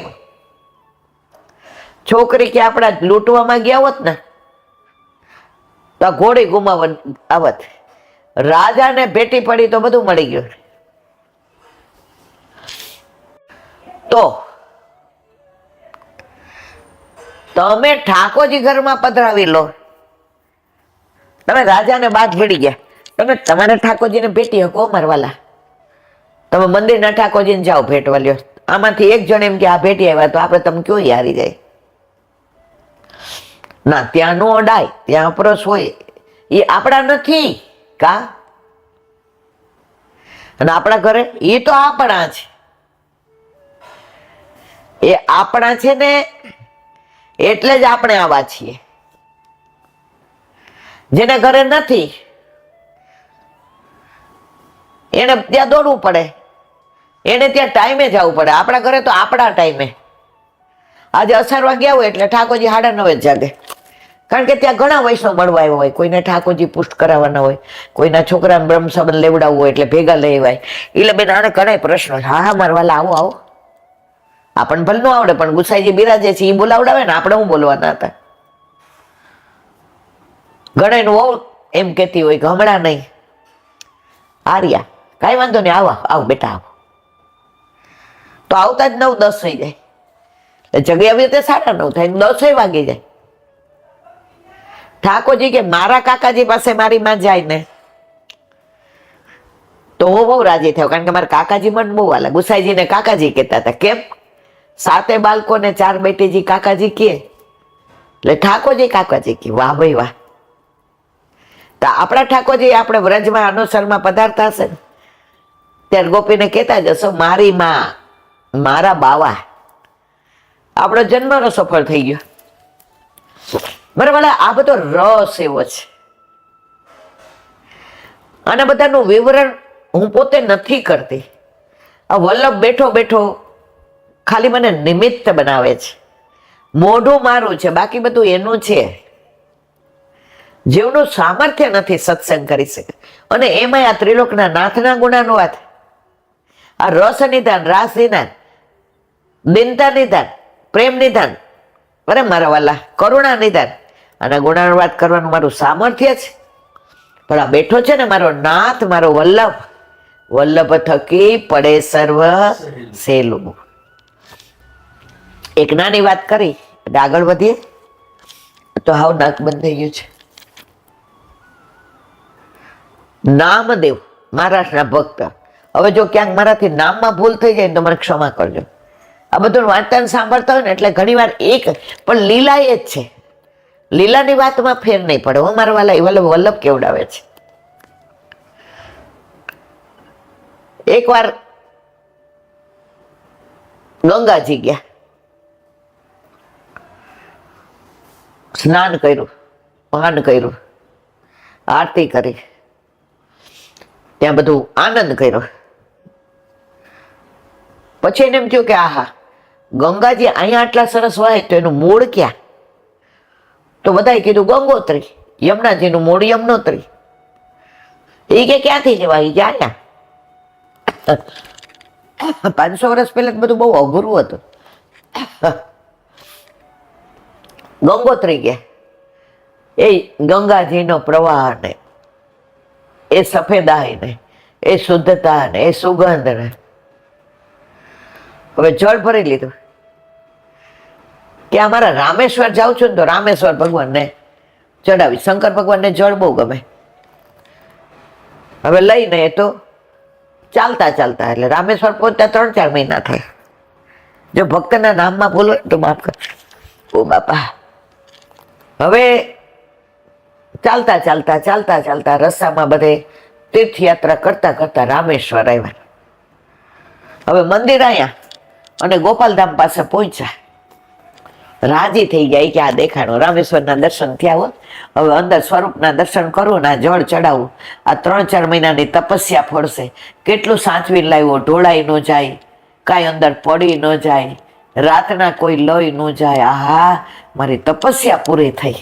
છોકરી કે આપણા લૂંટવામાં ગયા હોત ને તો ઘોડી ગુમાવ આવત. રાજાને ભેટી પડી તો બધું મળી ગયું. તો તમે ઠાકોરજી ઘરમાં પધરાવી લો, તમે રાજાને બાદ ભળી ગયા, તમે તમારા ઠાકોરજીને ભેટી શકો મારવાલા. તમે મંદિરના ઠાકોરજીને જાઓ ભેટવા લ્યો. આમાંથી એક જણ એમ કે આ ભેટી આવ્યા તો આપણે તમે કયો હારી જાય? ના, ત્યાં નો અડાય, ત્યાં અપરસ હોય. એ આપણા નથી કા? અને આપણા ઘરે એ તો આપણા છે, એ આપણા છે ને એટલે જ આપણે આવા છીએ. જેને ઘરે નથી એને ત્યાં દોડવું પડે, એને ત્યાં ટાઈમે જવું પડે. આપણા ઘરે તો આપણા ટાઈમે. આજે અસારવા ગયા હોય એટલે ઠાકોરજી 9:30 જાગે, કારણ કે ત્યાં ઘણા વૈષ્ણવ મળવા આવ્યા હોય. કોઈને ઠાકોરજી પુષ્ટ કરાવવાના હોય, કોઈના છોકરાને બ્રહ્મ સંબંધ લેવડાવવું હોય એટલે ભેગા લઈ આવાય. એટલે બેન આને ઘણા પ્રશ્નો. હા હા મારવાલા આવો આવો. આપણને ભલે ન આવડે પણ ગુસાઈજી બિરાજે છે એ બોલાવડાવે ને, આપણે હું બોલવાના હતા? ઘણા વહુ એમ કેતી હોય કે હમણાં નહીં, આર્યા કઈ વાંધો નહીં, આવો આવો બેટા આવો. તો આવતા જ 9-10 થઈ જાય. જગ્યા આવી રીતે 9:30 થાય, 10 વાગી જાય. ઠાકોરજી કે મારા કાકાજી પાસે મારી માં જાય ને તો હું બહુ રાજી થયો, કારણ કે મારા કાકાજી મને બહુ વાલા. ગુસાઈજીને કાકાજી કહેતા હતા. કેમ? સાતે બાળકોને 4 બેટીજી કાકાજી કહે એટલે ઠાકોરજી કાકાજી કહે. વાહ ભાઈ વાહ. તો આપણા ઠાકોરજી આપણે વ્રજમાં અનુસરમાં પધારતા હશે ને ત્યારે ગોપીને કહેતા જશો મારી માં, મારા બાવા. આપણો જન્મનો સફળ થઈ ગયો. બરાબર. આ બધો રસ એવો છે. અને બધાનું વિવરણ હું પોતે નથી કરતી. આ વલ્લભ બેઠો બેઠો ખાલી મને નિમિત્ત બનાવે છે. મોઢું મારું છે, બાકી બધું એનું છે. જેવનું સામર્થ્ય નથી સત્સંગ કરી શકે. અને એમાં આ ત્રિલોકના નાથના ગુણાનો વાત, આ રસ નિધાન, રાસ નિધાન, દિનતા નિધાન, પ્રેમ નિધાન, અરે મારા વાલા કરુણા નિધાન, આના ગુણાનો વાત કરવાનું મારું સામર્થ્ય છે. પણ આ બેઠો છે ને મારો નાથ, મારો વલ્લભ, વલ્લભ થકી પડે સર્વ સહેલું. એક નાની વાત કરી એટલે આગળ વધીએ તો હાવ નાક બંધ થઈ ગયું છે. નામદેવ મહારાષ્ટ્રના ભક્ત. હવે જો ક્યાંક મારાથી નામમાં ભૂલ થઈ જાય તો મને ક્ષમા કરજો. આ બધું વાંચન સાંભળતા હોય ને એટલે ઘણી વાર એક પણ લીલા એ જ છે. લીલાની વાતમાં ફેર નહીં પડે. હું મારા વાલા વલ્લભ કેવડાવે છે. એકવાર ગંગાજી ગયા, સ્નાન કર્યું, પાન કર્યું, આરતી કરી, ત્યાં બધું આનંદ કર્યો. પછી એને એમ થયું કે આહા ગંગાજી અહીંયા આટલા સરસ વાય તો એનું મૂળ ક્યાં? તો બધાએ કીધું ગંગોત્રી. યમુનાજીનું મૂળ યમનોત્રી. એ કે ક્યાંથી જવા? એ જાય 500 વર્ષ પહેલા બધું બહુ અઘરું હતું. ગંગોત્રી ગયા. એ ગંગાજીનો પ્રવાહ ને એ સફેદાઈ ને એ શુદ્ધતા ને એ સુગંધ ને હવે જળ ભરી લીધું કે અમારા રામેશ્વર જાઉં છું ને તો રામેશ્વર ભગવાનને ચડાવી. શંકર ભગવાનને જળ બહુ ગમે. હવે લઈને એ તો ચાલતા ચાલતા એટલે રામેશ્વર પહોંચતા 3-4 મહિના થાય. જો ભક્તના નામમાં બોલો તો માફ કર. ઓ બાપા. હવે ચાલતા ચાલતા ચાલતા ચાલતા રસ્તામાં બધે તીર્થયાત્રા કરતા કરતા રામેશ્વર આવ્યા. હવે મંદિર આવ્યા અને ગોપાલધામ પાસે પહોંચ્યા. રાજી થઈ ગયા કે આ દેખાણું રામેશ્વરના દર્શન થયા હોય. હવે અંદર સ્વરૂપના દર્શન કરું ને આ જળ ચડાવું. આ 3-4 મહિનાની તપસ્યા ફળશે. કેટલું સાચવી લાવ્યો, ઢોળાઈ ન જાય, કાંઈ અંદર પડી ન જાય, રાતના કોઈ લઈ ન જાય. આહા મારી તપસ્યા પૂરી થઈ.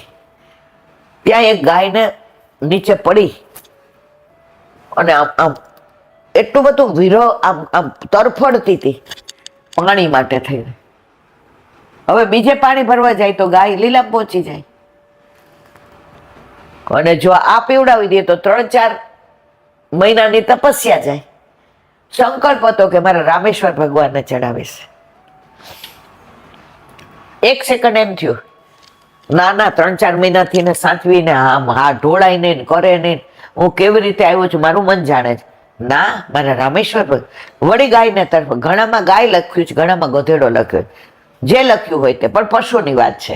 ત્યાં એક ગાયને નીચે પડી અને આમ આમ એટલું બધું આમ તરફડતી હતી પાણી માટે થઈને. હવે બીજે પાણી ભરવા જાય તો ગાય લીલામ પહોંચી જાય. અને જો આ પીવડાવી દે તો 3-4 મહિનાની તપસ્યા જાય. સંકલ્પ હતો કે મારા રામેશ્વર ભગવાનને ચડાવીશ. 1 સેકન્ડ એમ થયું ના 3-4 મહિનાથી ને સાચવીને આમ હા ઢોળાઈને કરે ને હું કેવી રીતે આવ્યો છું મારું મન જાણે છે. ના મારા રામેશ્વર વળી ગાયને તરફ. ઘણામાં ગાય લખ્યું છે, ઘણામાં ગધેડો લખ્યો. જે લખ્યું હોય તે પણ પશુની વાત છે.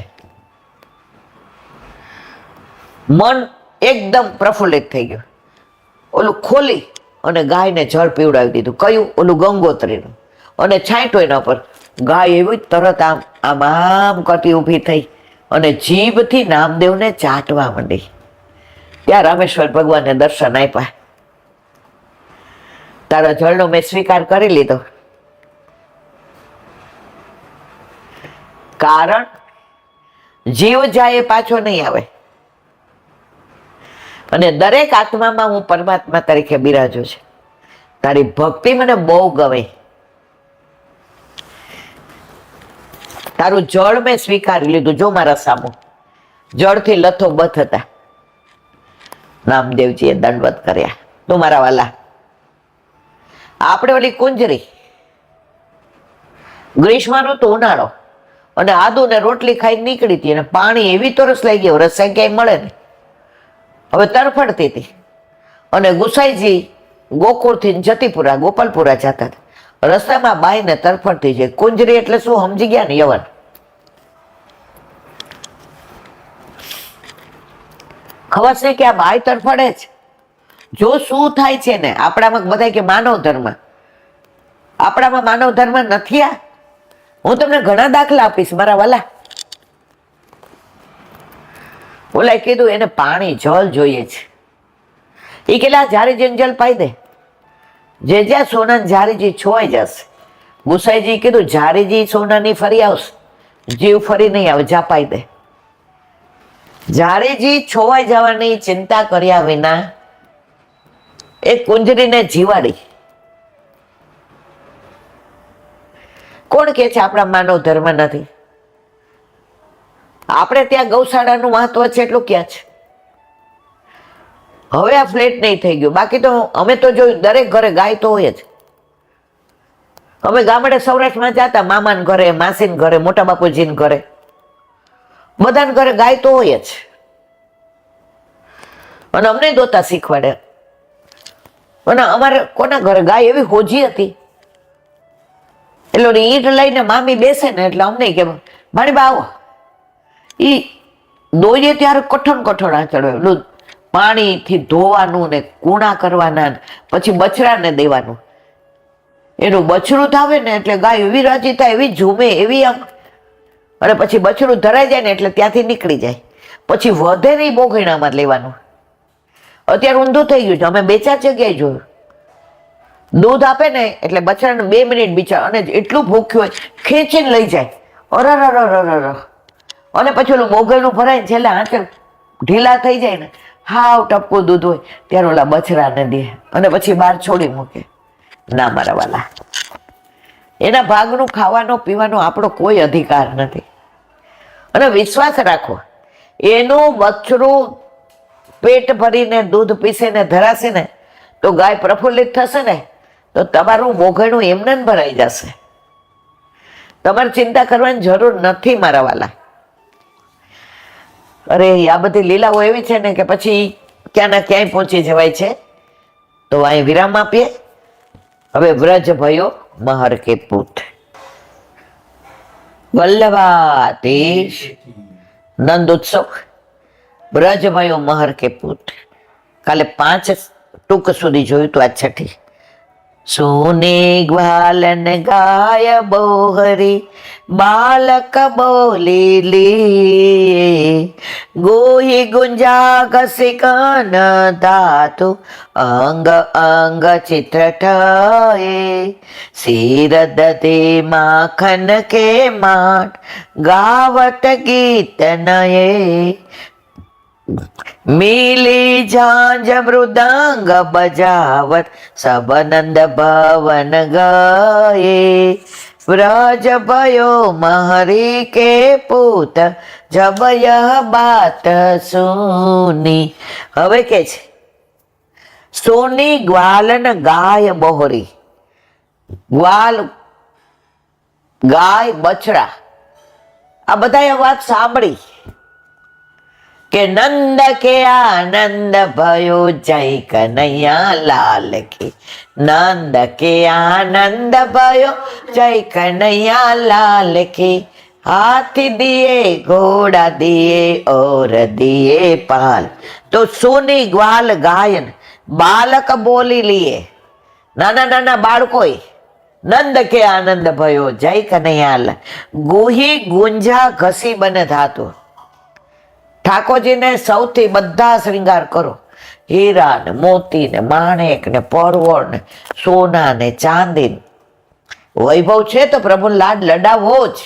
મન એકદમ પ્રફુલ્લિત થઈ ગયું. ઓલું ખોલી અને ગાયને જળ પીવડાવી દીધું. કયું? ઓલું ગંગોત્રીનું. અને છાંટ્યો એના પર. ગાય એવી તરત આમ આમ આમ કરતી ઊભી થઈ અને જીભથી નામદેવને ચાટવા માંડી. ત્યાં રામેશ્વર ભગવાનને દર્શન આપ્યા. તારા જળનો મેં સ્વીકાર કરી લીધો. કારણ જીવ જાય એ પાછો નહીં આવે. અને દરેક આત્મામાં હું પરમાત્મા તરીકે બિરાજુ છું. તારી ભક્તિ મને બહુ ગમે. તારું જળ મેં સ્વીકારી લીધું. જો મારા સામું જળથી લથો બથ હતા. નામદેવજીએ દંડવત કર્યા. તું મારા વાલા આપણે ઓલી કુંજરી ગ્રીષ્મ ઋતુ ઉનાળો અને આદુ ને રોટલી ખાઈ નીકળી હતી અને પાણી એવી તરસ લઈ ગયો રસ્તા ક્યાંય મળે ને. હવે તરફડતી હતી અને ગુસાઈજી ગોકુળથી જતીપુરા ગોપાલપુરા જતા હતા. રસ્તામાં બાઈને તરફડતી છે. કુંજરી એટલે શું સમજી ગયા ને યવન? ખબર છે કે આ બાઈ તરફડે છે. જો શું થાય છે ને આપણામાં બધા કે માનવ ધર્મ, આપણામાં માનવ ધર્મ નથી. આ હું તમને ઘણા દાખલા આપીશ મારા વાલા. ઓલાએ કીધું એને પાણી જલ જોઈએ છે. એ કેટલા જારી જંજલ પાઈ દે, જે જ્યાં સોના જારીજી છોવાઈ જશે. ગુસાઈજી કીધું જારીજી સોનાની ફરી આવશે, જીવ ફરી નહીં આવે, જા પાઈ દે. જારીજી છોવાઈ જવાની ચિંતા કર્યા વિના એ કુંજરીને જીવાડી. કોણ કે છે આપણા માનવ ધર્મ નથી? આપણે ત્યાં ગૌશાળાનું મહત્વ છે એટલું ક્યાં છે? હવે આ ફ્લેટ નહીં થઈ ગયું. બાકી તો અમે તો જોયું દરેક ઘરે ગાય તો હોય જ. અમે ગામડે સૌરાષ્ટ્રમાં જતા, મામાને ઘરે, માસીને ઘરે, મોટા બાપુજીને ઘરે, બધાને ઘરે ગાય તો હોય જ. અને અમને દોતા શીખવાડે. અને અમારે કોના ઘરે ગાય એવી હોજી હતી, એટલે ઈંટ લઈને મામી બેસે ને એટલે અમને કે મારી બા આવો. ઈ દોઈએ ત્યારે કઠણ કઠણ આચડે, પાણીથી ધોવાનું ને કૂણા કરવાના, પછી બછડાને દેવાનું. એનું બછડું થાવે ને એટલે ગાય એવી રાજી થાય, એવી ઝૂમે, એવી આમ. અને પછી બછડું ધરાઈ જાય ને એટલે ત્યાંથી નીકળી જાય. પછી વધે નહીં બોઘીણામાં લેવાનું. અત્યારે ઊંધું થઈ ગયું છે. અમે 2-4 જગ્યાએ જોયું. દૂધ આપે ને એટલે બછડાને 2 મિનિટ બિચાર, અને એટલું ભૂખ્યું હોય ખેંચીને લઈ જાય. અરર. અને પછી ઓલું બોઘીણું ભરાય ને છેલ્લે આંચળ ઢીલા થઈ જાય ને, હાવ ટપકું દૂધ હોય ત્યારે ઓલા બછડાને દે અને પછી બહાર છોડી મૂકે. ના મારા વાલા, એના ભાગનું ખાવાનો પીવાનો આપણો કોઈ અધિકાર નથી. અને વિશ્વાસ રાખો, એનું બચ્ચું પેટ ભરીને દૂધ પીસે ને ધરાશે ને તો ગાય પ્રફુલ્લિત થશે ને તો તમારું બોઘણું એમને જ ભરાઈ જશે. તમારે ચિંતા કરવાની જરૂર નથી મારા વાલા. અરે આ બધી લીલાઓ એવી છે ને કે પછી ક્યાં ના ક્યાંય પહોંચી જવાય છે. તો અહીં વિરામ આપીએ. હવે વ્રજ ભયો મહર કે પૂત, વલ્લભાધીશ નંદ ઉત્સવ, વ્રજ ભયો મહર કે પૂત. કાલે 5 ટૂંક સુધી જોયું તો આ 6ઠી. સોને ગ્વાલન ગાય બોહરી, બાલક બોલી લી, ગોહી ગુંજા ઘસી કાન ધાતુ, અંગ અંગ ચિત્ર ઠાયે, શિર દધે માખન કે માટ, ગાવત ગીત નયે, મિલી ઝાંઝ મૃદંગ બજાવત, સબ નંદ ભવન ગયે, વ્રજ ભયો મહરી કે પૂત, જબ યહ બાત સુની. હવે કે છે સોની ગ્વાલન ગાય બોહરી. ગ્વાલ ગાય બછડા આ બધા વાત સાંભળી કે નંદ કે આનંદ ભયો જય કનૈયા લાલ કી, નંદ કે આનંદ ભયો જય કનૈયા લાલ કી, હાથી દિए ઘોડા દિए और दिए पाल. તો સોની ગ્વાલ ગાયન બાલક બોલી લીએ, નાના નાના બાળકોએ નંદ કે આનંદ ભયો જય કનૈયા, ગુહી ગુંજા ઘસી બને ધાતુ. ઠાકોરજીને સૌથી બધા શ્રૃંગાર કરો, હીરા ને મોતી ને માણેક ને પરવળ ને સોના ને ચાંદી. વૈભવ છે તો પ્રભુ લાડ લડાવવો જ.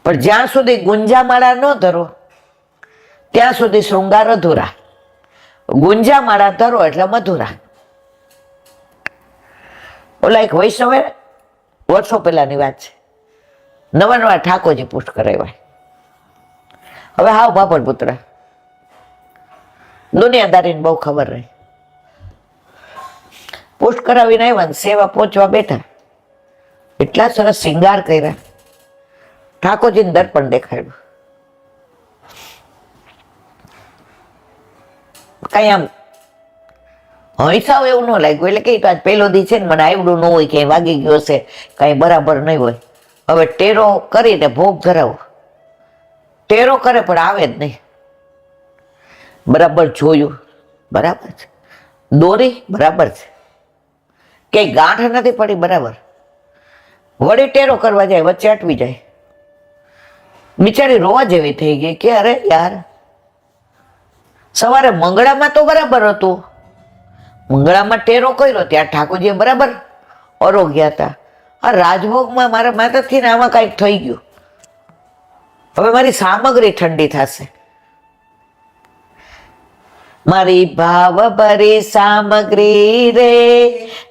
પણ જ્યાં સુધી ગુંજામાળા ન ધરો ત્યાં સુધી શૃંગાર અધૂરા. ગુંજામાળા ધરો એટલે મધુરા. ઓલા એક વૈષ્ણવે વર્ષો પહેલાની વાત છે, નવા નવા ઠાકોરજી પુષ્ટ કરાવ્યા. હવે હાવ બાપડ પુત્ર, દુનિયાદારીને બહુ ખબર રહી. પુષ્ટ કરાવીને આવ્યા, સેવા પહોંચવા બેઠા, એટલા સરસ શિંગાર કર્યા, ઠાકોરજીને દર્પણ દેખાડ્યું. કઈ આમ હૈસાવ એવું ન લાગ્યું. એટલે કે આજ પહેલો દી છે ને, મને આવડું ન હોય, ક્યાંય વાગી ગયો છે, કાંઈ બરાબર નહીં હોય. હવે ટેરો કરીને ભોગ ધરાવો. ટેરો કરે પણ આવે જ નહીં. બરાબર જોયું, બરાબર છે. દોરી બરાબર છે, ક્યાંય ગાંઠ નથી પડી, બરાબર. વળી ટેરો કરવા જાય, વચ્ચે અટવી જાય. બિચારી રોવા જેવી થઈ ગઈ કે અરે યાર, સવારે મંગળામાં તો બરાબર હતું, મંગળામાં ટેરો કર્યો ત્યાં ઠાકોરજીએ બરાબર અરોગ્યા હતા. આ રાજભોગમાં મારા માતાથી ને આમાં કાંઈક થઈ ગયું. હવે મારી સામગ્રી ઠંડી થશે. મારી ભાવ ભરી સામગ્રી રે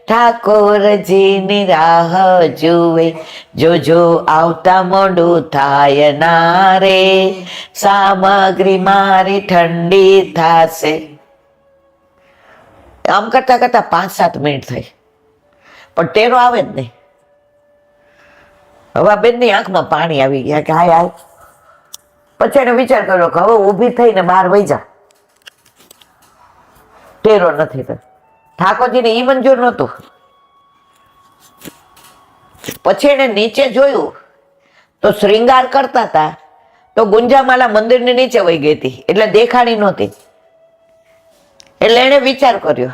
ઠાકોરજીની રાહ જુએ, જોજો આવતા મોડું થાય ના રે, સામગ્રી મારી ઠંડી થશે. આમ કરતા કરતા 5-7 મિનિટ થઈ, પણ ટેરો આવે જ નહીં. હવે આ બેનની આંખમાં પાણી આવી ગયા કે હાય હાય. પછી એને વિચાર કર્યો કે હવે ઊભી થઈને બહાર વહી જા, ટેરો નથી થતો. ઠાકોરજીને ઈ મંજૂર નહોતું. પછી એને નીચે જોયું તો શ્રૃંગાર કરતા હતા, તો ગુંજામાલા મંદિરની નીચે વહી ગઈ હતી, એટલે દેખાણી નહોતી. એટલે એને વિચાર કર્યો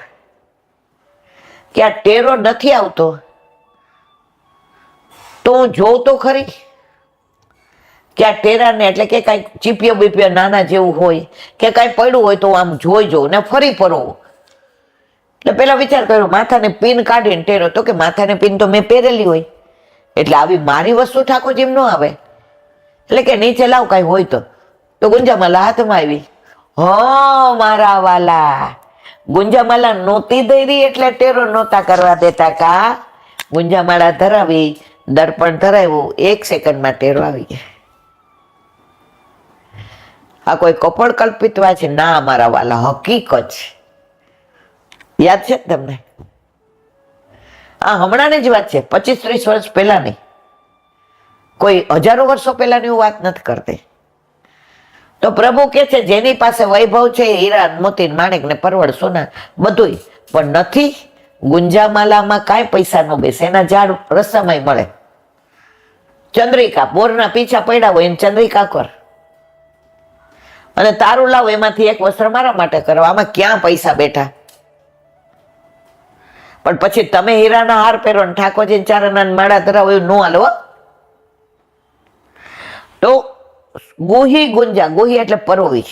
કે આ ટેરો નથી આવતો તો હું જોઉં તો ખરી કે આ ટેરાને, એટલે કે કાંઈક ચીપિયો બીપિયો નાના જેવું હોય કે કાંઈ પડ્યું હોય તો આમ જોઈ જોઉં ને ફરી ફરવું. એટલે પેલા વિચાર કર્યો માથાને પિન કાઢીને ટેરો, તો કે માથાને પિન તો મેં પહેરેલી હોય, એટલે આવી મારી વસ્તુ ઠાકોરજી એમ ન આવે. એટલે કે નીચે લાવ કાંઈ હોય તો ગુંજામાલા હાથમાં આવી. હો મારા વાલા, ગુંજામાલા નહોતી દઈ એટલે ટેરો નહોતા કરવા દેતા કા. ગુંજામાળા ધરાવી, દર્પણ ધરાવ્યું, 1 સેકન્ડમાં ટેરો આવી ગયા. આ કોઈ કપડ કલ્પિત વાત છે ના મારા વાલા, હકીકત છે. યાદ છે તમને? આ હમણાંની જ વાત છે, 25-30 વર્ષ પહેલાની, કોઈ હજારો વર્ષો પહેલાની હું વાત નથી કરતી. તો પ્રભુ કે છે જેની પાસે વૈભવ છે, હીરા મોતી માણેક ને પરવળ સોના બધુંય, પણ નથી. ગુંજામાલામાં કાંઈ પૈસા ન બેસે, એના ઝાડ રસ્તામાં મળે. ચંદ્રિકા, બોરના પીછા પડ્યા હોય એને ચંદ્રિકા કર, અને તારું લાવ એમાંથી એક વસ્ત્ર મારા માટે કરો. આમાં ક્યાં પૈસા બેઠા? પણ પછી તમે હીરાના હાર પહેરો ને ઠાકોરજી ચારણા માળા ધરાવો, એવું ન હાલો. તો ગોહી ગુંજા, ગોહી એટલે પરોવી,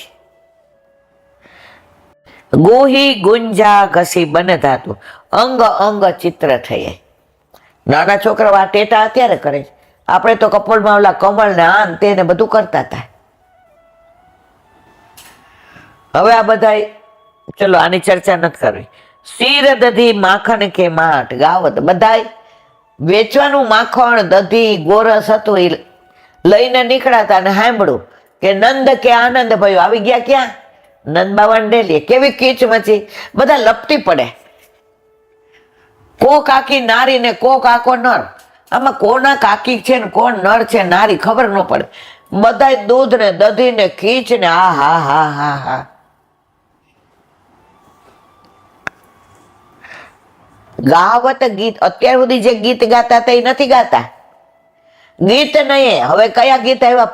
ગોહી ગુંજા ઘસી બને ધાતુ, અંગ અંગ ચિત્ર થઈ. નાના છોકરાઓ આ ટેટા અત્યારે કરે છે, આપણે તો કપડમાં ઓલા કમળ ને આન તેને બધું કરતા હતા. હવે આ બધા, ચલો આની ચર્ચા નથી કરવી. શીર દધી માખણ કે માટ ગાવત, બધાય વેચવાનું માખણ દધી ગોરસ હતું એ લઈને નીકળાતા ને સાંભળું કે નંદ કે આનંદ ભાઈ આવી ગયા. ક્યાં? નંદ બાવાને ડેલીએ. કેવી કીચ મચી, બધા લપટી પડે. કો કાકી નારી ને કો કાકો નર. આમાં કોના કાકી છે ને કોણ નર છે નારી ખબર ન પડે. બધા દૂધ ને દધી ને કીચ ને આ હા હા હા હા. ગાવત ગીત, અત્યાર સુધી જે ગીત ગાતા હતા એ નથી ગાતા. ગીત નહીં, હવે કયા ગીત આવ્યા?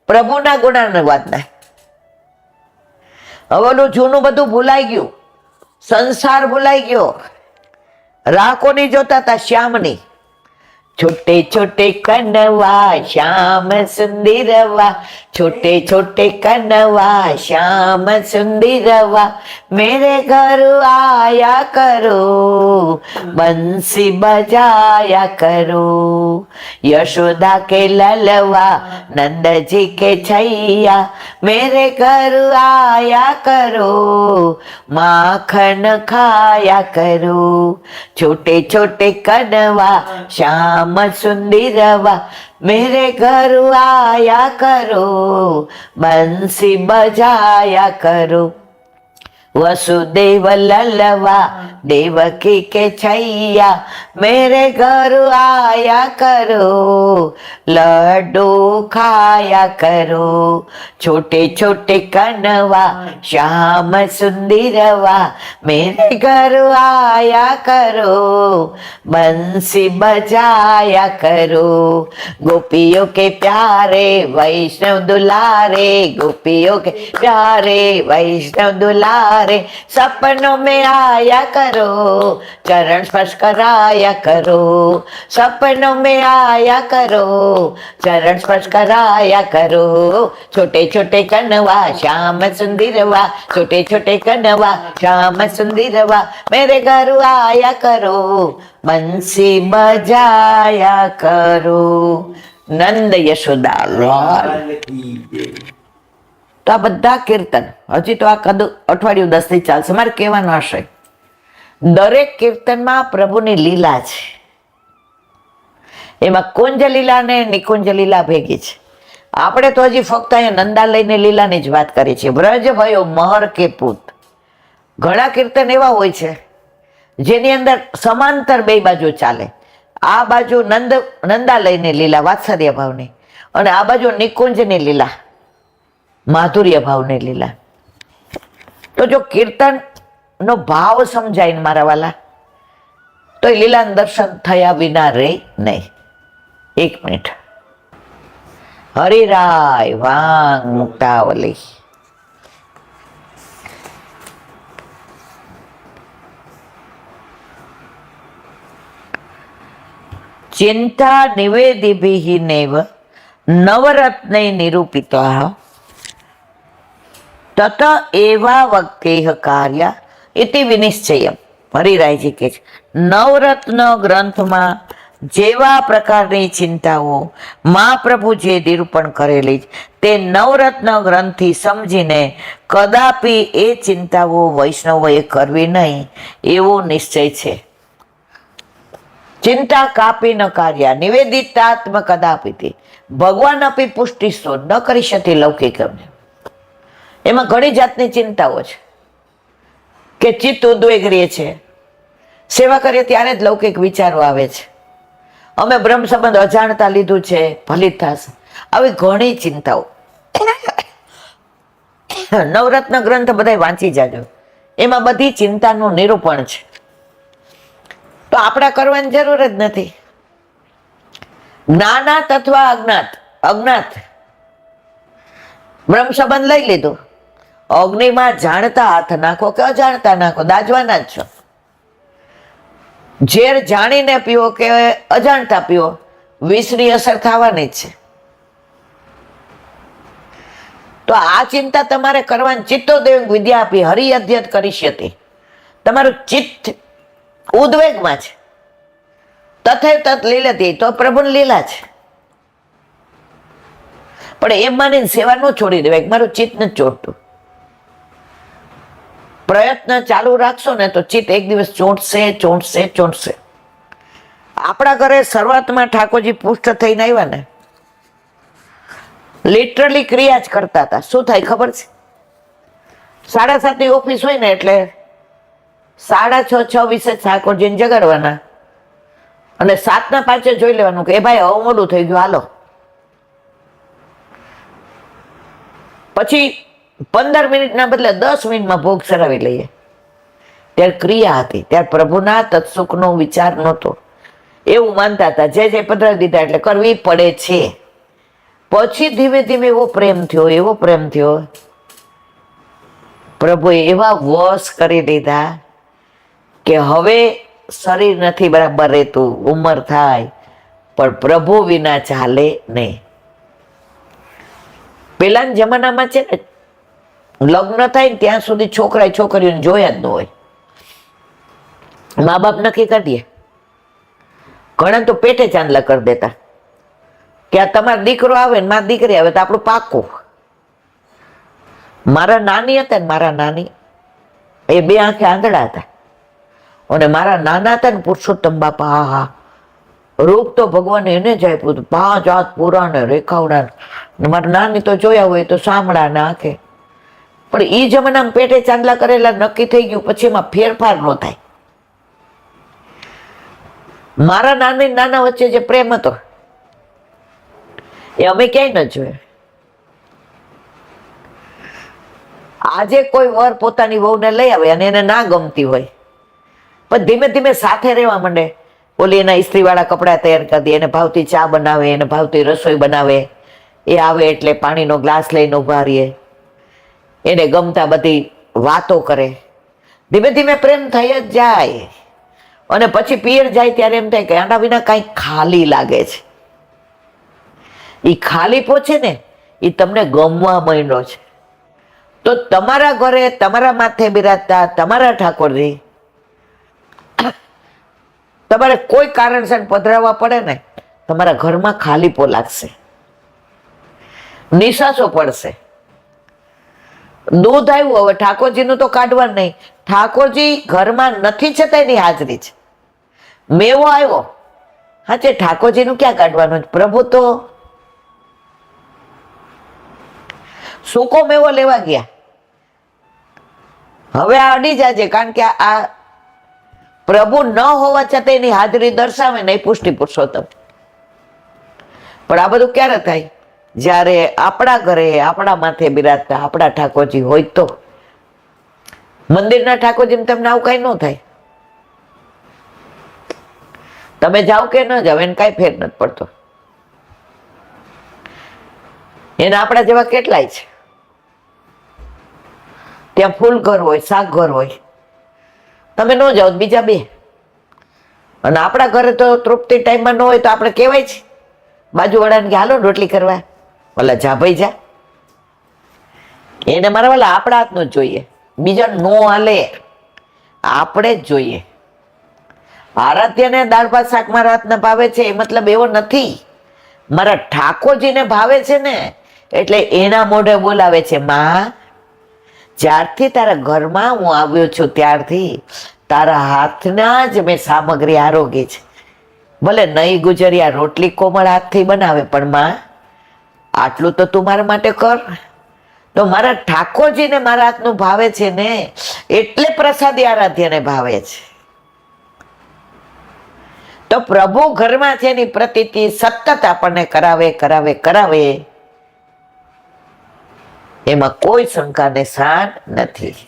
પ્રભુના ગુણાનુવાદના. હવે ઓલું જૂનું બધું ભૂલાઈ ગયું, સંસાર ભૂલાઈ ગયો. રાહ કોની જોતા હતા? શ્યામની. छोटे छोटे कनवा श्याम सुंदरवा, छोटे छोटे कनवा श्याम सुंदरवा, मेरे घर आया करो बंसी बजाया करो, यशोदा के ललवा नंद जी के छैया, मेरे घर आया करो माखन खाया करो, छोटे छोटे कनवा श्याम सुंदरवा, मेरे घर आया करो बंसी बजाया करो. वसुदेव ललवा देवकी के छैया मेरे घर आया करो लड्डू खाया करो छोटे छोटे कनवा श्याम सुंदरवा मेरे घर आया करो बंसी बजाया करो गोपियों के प्यारे वैष्णव दुलारे गोपियों के प्यारे वैष्णव दुलारे सपनों में आया करो चरण स्पर्श कराया करो सपनों में आया करो चरण स्पर्श कराया करो छोटे छोटे कनवा श्याम सुंदरवा छोटे छोटे कनवा श्याम सुंदरवा मेरे घर आया करो बंसी बजाया करो। नंद यशोदा लाल। તો આ બધા કીર્તન હજી તો આ અઠવાડિયું 10 થી ચાલશે. મારે કહેવાનો આશય દરેક કીર્તનમાં પ્રભુની લીલા છે. એમાં કુંજ લીલા ને નિકુંજ લીલા ભેગી છે. આપણે તો હજી ફક્ત અહીંયા નંદાલયની લીલાની જ વાત કરીએ છીએ. વ્રજ ભયો મહર કે પૂત. ઘણા કીર્તન એવા હોય છે જેની અંદર સમાંતર બે બાજુ ચાલે. આ બાજુ નંદાલયની લીલા વાત્સલ્ય ભાવની અને આ બાજુ નિકુંજની લીલા માધુર્ય ભાવની લીલા. તો જો કીર્તન નો ભાવ સમજાય ને મારા વાલા તો એ લીલા દર્શન થયા વિના રે નહીં. એક મિનિટ. હરિરાય વાંગ મુક્તાવલી. ચિંતા નિવેદિભિઃ નૈવ નવરત્નૈ નિરૂપિતઃ તત એવા વક્તેહ કાર્ય ઇતિ વિનિશ્ચયમ. હરિરાયજી કે છે નવરત્ન ગ્રંથમાં જેવા પ્રકારની ચિંતાઓ મહાપ્રભુ જે નિરૂપણ કરેલી તે નવરત્ન ગ્રંથથી સમજીને કદાપી એ ચિંતાઓ વૈષ્ણવોએ કરવી નહીં એવો નિશ્ચય છે. ચિંતા કાપી ન કાર્ય નિવેદિતાત્મ કદાપી ભગવાન આપી પુષ્ટિ શોધ ન કરી શકે લૌકિકમને. એમાં ઘણી જાતની ચિંતાઓ છે કે ચિત્ત ઉદ્વેગ રહે છે. સેવા કરીએ ત્યારે જ લૌકિક વિચારો આવે છે. અમે બ્રહ્મ સંબંધ અજાણતા લીધું છે ફલિત થશે. આવી ઘણી ચિંતાઓ. નવરત્ન ગ્રંથ બધા વાંચી જાજો. એમાં બધી ચિંતાનું નિરૂપણ છે. તો આપણા કરવાની જરૂર જ નથી. જ્ઞાનાત અથવા અજ્ઞાત બ્રહ્મ સંબંધ લઈ લીધો. અગ્નિમાં જાણતા હાથ નાખો કે અજાણતા નાખો દાજવાના જ છો. ઝેર જાણીને પીવો કે અજાણતા પીવો વિષની અસર થવાની જ છે. તો આ ચિંતા તમારે કરવાની. ચિત્તોદ્વેગ વિદ્યા આપી હરિ અધ્યત કરી શકે. તમારું ચિત્ત ઉદ્વેગમાં છે તથે તત લીલાતી તો પ્રભુની લીલા છે. પણ એમ માનીને સેવા ન છોડી દેવાય. મારું ચિત્ત નથી ચોટતું. પ્રયત્ન ચાલુ રાખશો ને તો ચિત્ત એક દિવસ ચોંટશે. આપણા ઘરે શરૂઆતમાં ઠાકોરજી પુષ્ટ થઈને આવ્યા ને લિટરલી ક્રિયા જ કરતા હતા. શું થાય ખબર છે? 7:30 ની ઓફિસ હોય ને એટલે 6:30 ઠાકોરજીને જગાડવાના અને 7:05 જોઈ લેવાનું કે એ ભાઈ હવે મોડું થઈ ગયું હાલો. પછી 15 મિનિટના બદલે 10 મિનિટમાં ભોગ સરાવી લઈએ. ત્યારે ક્રિયા હતી. ત્યારે પ્રભુના તત્સુખનો વિચાર નહોતો. એવું માનતા હતા જે પધરાવી દીધા એટલે કરવી પડે છે. પછી ધીમે ધીમે એવો પ્રેમ થયો. પ્રભુએ એવા વશ કરી દીધા કે હવે શરીર નથી બરાબર રહેતું, ઉંમર થાય પણ પ્રભુ વિના ચાલે નહીં. પેલાના જમાનામાં છે ને લગ્ન થાય ને ત્યાં સુધી છોકરા છોકરીઓને જોયા જ ન હોય. મા બાપ નક્કી કરી દે. ઘણા તો પેટે ચાંદલા કરી દેતા કે આ તમારો દીકરો આવે ને મારી દીકરી આવે તો આપણું પાકું. મારા નાની હતા ને મારા નાની એ 2 આંખે આંધળા હતા અને મારા નાના હતા ને પુરુષોત્તમ બાપા હા રૂપ તો ભગવાન એને જ આપ્યું હતું. 5 હાથ પૂરા ને રેખાવડા. મારા નાની તો જોયા હોય તો સાંભળા ને આંખે પણ એ જમાનામાં પેટે ચાંદલા કરેલા નક્કી થઈ ગયું, પછી એમાં ફેરફાર ન થાય. મારા નાના વચ્ચે જે પ્રેમ હતો એ અમે ક્યાંય ન જોયો. આજે કોઈ વર પોતાની વહુને લઈ આવે અને એને ના ગમતી હોય, પણ ધીમે ધીમે સાથે રહેવા માંડે. ઓલી એના ઇસ્ત્રી વાળા કપડા તૈયાર કરી દે, એને ભાવતી ચા બનાવે, એને ભાવતી રસોઈ બનાવે. એ આવે એટલે પાણીનો ગ્લાસ લઈને ઉભા રહીએ, એને ગમતા બધી વાતો કરે. ધીમે ધીમે પ્રેમ થઈ જ જાય. અને પછી પિયર જાય ત્યારે એમ થાય કે આના વિના કઈ ખાલી લાગે છે. એ ખાલીપો છે ને એ તમને ગમવા માંડ્યો છે. તો તમારા ઘરે તમારા માથે બિરાજતા તમારા ઠાકોરજી તમારે કોઈ કારણસર પધરાવવા પડે ને, તમારા ઘરમાં ખાલીપો લાગશે, નિશાસો પડશે. દૂધ આવ્યું, હવે ઠાકોરજીનું તો કાઢવાનું નહીં. ઠાકોરજી ઘરમાં નથી છતાં એની હાજરી છે. મેવો આવ્યો, હા છે, ઠાકોરજીનું ક્યાં કાઢવાનું? પ્રભુ તો સૂકો મેવો લેવા ગયા. હવે આ અડી જાજે, કારણ કે આ પ્રભુ ન હોવા છતાં એની હાજરી દર્શાવે નહીં પુષ્ટિ પુરુષોત્તમ. પણ આ બધું ક્યારે થાય? જ્યારે આપણા ઘરે આપણા માથે બિરાજતા આપણા ઠાકોરજી હોય તો. મંદિરના ઠાકોરજી તમને આવું કઈ ન થાય. તમે જાઓ કે ન જાઓ એને કઈ ફેર નથી પડતો. એને આપણા જેવા કેટલાય છે. ત્યાં ફૂલ ઘર હોય, શાક ઘર હોય, તમે ન જાઓ બીજા બે. અને આપણા ઘરે તો તૃપ્તિ ટાઈમમાં ન હોય તો આપણે કહેવાય છે બાજુવાળાને કે હાલો રોટલી કરવા, ઓલા જા ભાઈ જા. એને મારા વાલા આપણા હાથનું જ જોઈએ, બીજા નો હાલે, આપણે જ જોઈએ. આરાધ્યને દાળ ભાત શાક મારા હાથના ભાવે છે એ મતલબ એવો નથી. મારા ઠાકોરજીને ભાવે છે ને એટલે એના મોઢે બોલાવે છે, માં જ્યારથી તારા ઘરમાં હું આવ્યો છું ત્યારથી તારા હાથના જ મેં સામગ્રી આરોગી છે. ભલે નહીં ગુજરિયા રોટલી કોમળ હાથથી બનાવે, પણ માં આટલું તો તું મારા માટે કર. તો મારા ઠાકોરજીને મારા હાથનું ભાવે છે ને એટલે પ્રસાદી આરાધ્યને ભાવે છે. તો પ્રભુ ઘરમાં છે એની પ્રતીતિ સતત આપણને કરાવે કરાવે કરાવે, એમાં કોઈ શંકાને સ્થાન નથી.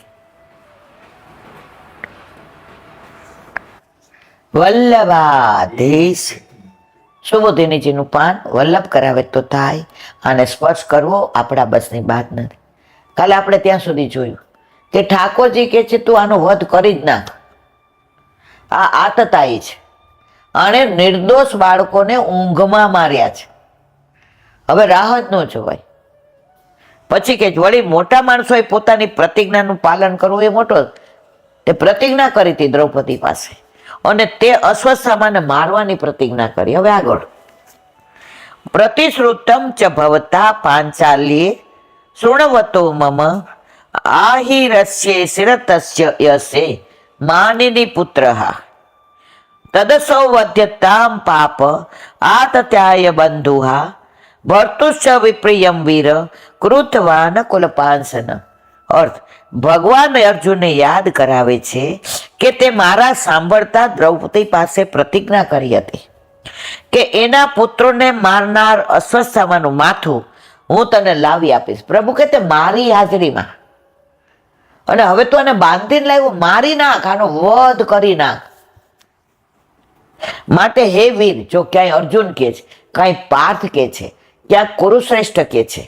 વલ્લભાધીશ સુબોધિનીજીનું પાન વલ્લભ કરાવે તો થાય, અને સ્પર્શ કરવો આપણા બસની વાત નથી. કાલે આપણે ત્યાં સુધી જોયું કે ઠાકોરજી કે છે તું આનો વધ કરી જ નાખ. આ આતતાઈ છે, આણે નિર્દોષ બાળકોને ઊંઘમાં માર્યા છે. હવે રાહ જ ન જોવાય. પછી કે વળી મોટા માણસોએ પોતાની પ્રતિજ્ઞાનું પાલન કરવું એ મોટો. તે પ્રતિજ્ઞા કરી હતી દ્રૌપદી પાસે, અને તે અશ્વત્થામાને મારવાની પ્રતિજ્ઞા કરી. હવે આગળ પ્રતિશ્રુતમ ચ ભવતા પાંચાલ્યે શૃણવતો મમ આહિરસ્ય શિરતસ્ય યસે માનિની પુત્રઃ તદસૌ વધ્યતામ પાપ આતત્યાય બંધુહા ભર્તુશ્ચ વિપ્રિયમ વીર કૃતવાન કુલપાંસન. અર્થ, ભગવાન અર્જુનને યાદ કરાવે છે કે તે મારા સાંભળતા દ્રૌપદી પાસે પ્રતિજ્ઞા કરી હતી કે એના પુત્રોને મારનાર અશ્વત્થામાનું માથું હું તને લાવી આપીશ. પ્રભુ કે તે મારી હાજરીમાં, અને હવે તું એને બાંધીને લાવ્યો, મારી નાખ, આનો વધ કરી નાખ. માટે હે વીર, જો ક્યાંય અર્જુન કે છે, કાંઈ પાર્થ કે છે, ક્યાંક કુરુશ્રેષ્ઠ કે છે,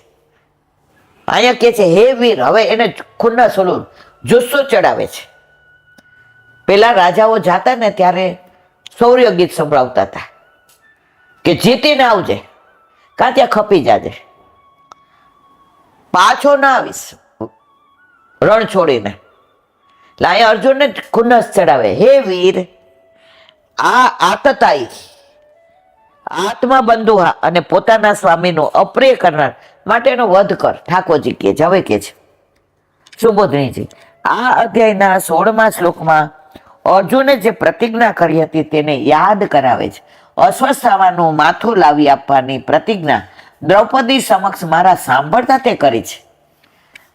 અહીંયા કે છે હે વીર. હવે એને ખુન્ના સોલું જુસ્સો ચડાવે છે. પેલા રાજાઓ જાતા ને ત્યારે શૌર્ય ગીત સંભળાવતા હતા કે જીતીને આવજે, કાં ત્યાં ખપી જાજે, પાછો ના આવીશ રણ છોડીને. એટલે અહીંયા અર્જુનને ખુન્નસ ચડાવે, હે વીર, આ આતતાઈ આત્મા બંધુહા અને પોતાના સ્વામીનો અપ્રિય કરનાર માટેનો વધ કર. ઠાકોરજી કે છે. હવે કે છે સુબોધનીજી આ અધ્યાયના 16મા શ્લોકમાં અર્જુને જે પ્રતિજ્ઞા કરી હતી તેને યાદ કરાવે છે. અશ્વત્થામાનું માથું લાવી આપવાની પ્રતિજ્ઞા દ્રૌપદી સમક્ષ મારા સાંભળતા તે કરી છે.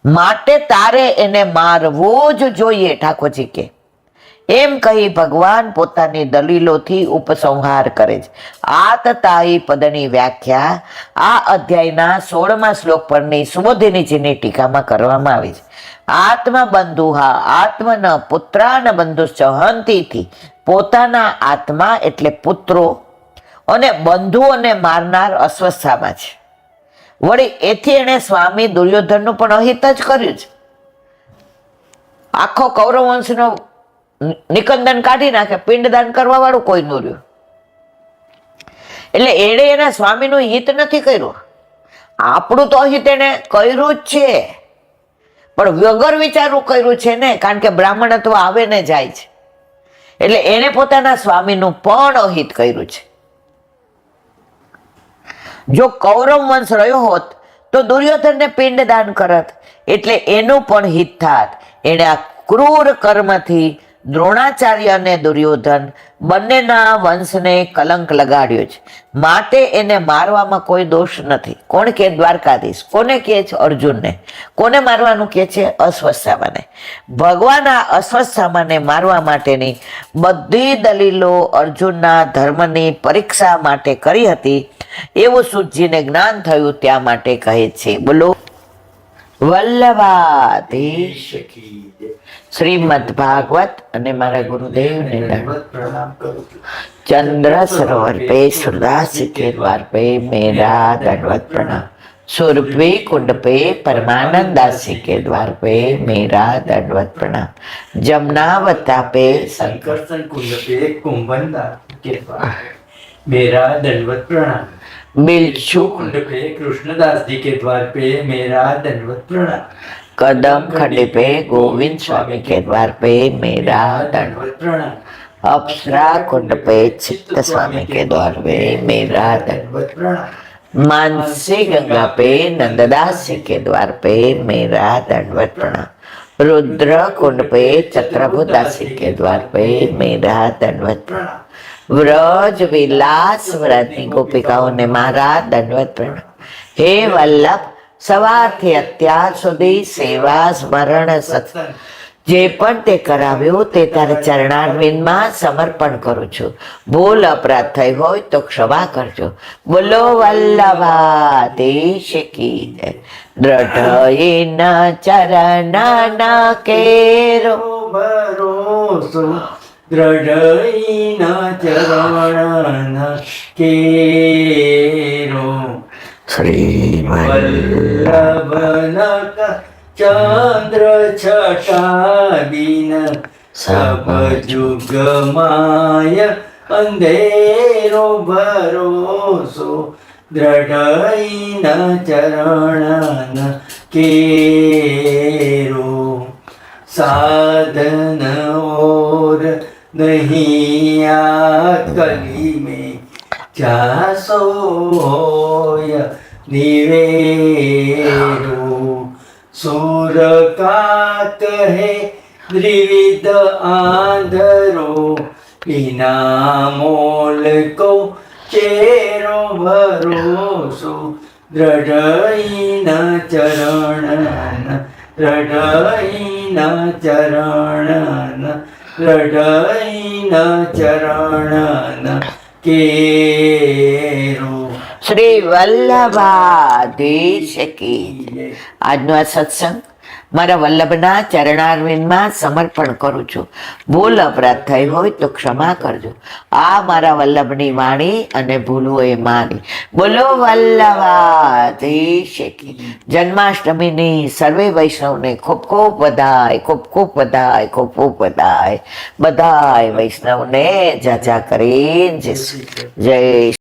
માટે તારે એને મારવો જ જોઈએ, ઠાકોરજી કે. એમ કહી ભગવાન પોતાની દલીલોથી ઉપસંહાર કરે છે. આતતાયી પદની વ્યાખ્યા આ અધ્યાયના 16મા શ્લોક પરની સુબોધિનીજીની ટીકામાં કરવામાં આવી છે. આત્મા બંધુહા આત્મન પુત્રાન બંધુશ્ચ હંતીથી, પોતાના આત્મા એટલે પુત્રો અને બંધુઓને મારનાર અસ્વસ્થામાં છે. વળી એથી એણે સ્વામી દુર્યોધનનું પણ અહિત જ કર્યું છે. આખો કૌરવ વંશનો નિકંદન કાઢી નાખે, પિંડદાન કરવા વાળું કોઈ ન રહ્યું. એટલે એણે એના સ્વામીનું હિત નથી કર્યું. આપણું તો અહિત એને કર્યું જ છે, પણ વગર વિચારવું કર્યું છે ને, કારણ કે બ્રાહ્મણત્વ આવે ને જાય છે. એટલે એણે પોતાના સ્વામીનું પણ અહિત કર્યું છે. જો કૌરવ વંશ રહ્યો હોત તો દુર્યોધનને પિંડદાન કરત, એટલે એનું પણ હિત થાત. એણે આ ક્રૂર કર્મથી દ્રોણાચાર્ય અને દુર્યોધન બંનેના વંશને કલંક લગાડ્યો છે. માટે એને મારવામાં કોઈ દોષ નથી. કોણ કે? દ્વારકાધીશ. કોને કહે છે? અર્જુનને. કોને મારવાનું કહે છે? અશ્વત્થામાને. ભગવાન આ અશ્વત્થામાને મારવા માટેની બધી દલીલો અર્જુનના ધર્મની પરીક્ષા માટે કરી હતી એવું સૂતજીને જ્ઞાન થયું, ત્યાં માટે કહે છે. બોલો વલ્લભાધીશ કી જય. શ્રીમદ ભાગવત અને મારા ગુરુદેવને प्रणाम करूं છું. चंद्र सरोवर पे सुरदास के द्वार पे मेरा दंडवत प्रणाम. सुरभि कुंड पे परमानंद दास जी के द्वार पे मेरा दंडवत प्रणाम. जमुनावता पे संकर्षण कुंड पे कुंभनदास के द्वार मेरा दंडवत प्रणाम. बिलचू कुंड पे कृष्णदास जी के द्वार पे मेरा दंडवत प्रणाम. कदम खंड पे गोविंद स्वामी के द्वार पे मेरा दंडवत. प्रणाम. अप्सरा कुंड पे चित्त स्वामी के द्वार पे मेरा दंडवत. दंडवत प्रणाम. मानसी गंगा पे नंददास जी के द्वार पे मेरा दंडवत प्रणाम. रुद्र कुंड पे चत्रभुदास जी के द्वार पे मेरा दंडवत प्रणाम. व्रज विलास व्रतनी गोपिकाओं ने मारा दंडवत प्रणाम. हे वल्लभ, સવારથી અત્યાર સુધી સેવા સ્મરણ સત્સંગ જે પણ તે કરાવ્યું તે તારા ચરણારવિંદમાં સમર્પણ કરું છું. ભૂલ અપરાધ થઈ હોય તો ક્ષમા કરજો. બોલો વલ્લભાધીશ કી જય. દ્રઢઈના ચરણના કેરો ભરોસો દ્રઢઈના ચરણ કેરો. શ્રી વલ્લભનક ચંદ્ર છટાદીન સબ જુગમાય અંધેરો ભરોસો દ્રઢઈના ચરણ કેરો. સાધન ઓર નહીં આ કલી में જાસો હોય નિવેરો. સુર કા કહે દ્વિવિધ આંધરો વિના મોલ કો ચેરો ભરોસો દ્રઢઈના ચરણ દ્રઢઈના ચરણ દ્રઢઈના ચરણ કેરો. શ્રી વલ્લભાધીશ કી જય. આજનો આ સત્સંગ મારા વલ્લભના ચરણારવિંદમાં સમર્પણ કરું છું. ભૂલ અપરાધ થઈ હોય તો ક્ષમા કરજો. આ મારા વલ્લભની વાણી અને ભૂલો એ મારી. બોલો વલ્લભાધીશ કી. જન્માષ્ટમીની સર્વે વૈષ્ણવને ખૂબ ખૂબ વધાય, ખૂબ ખૂબ વધાય, ખૂબ ખૂબ વધાય. બધાય વૈષ્ણવને જાજા કરીને જય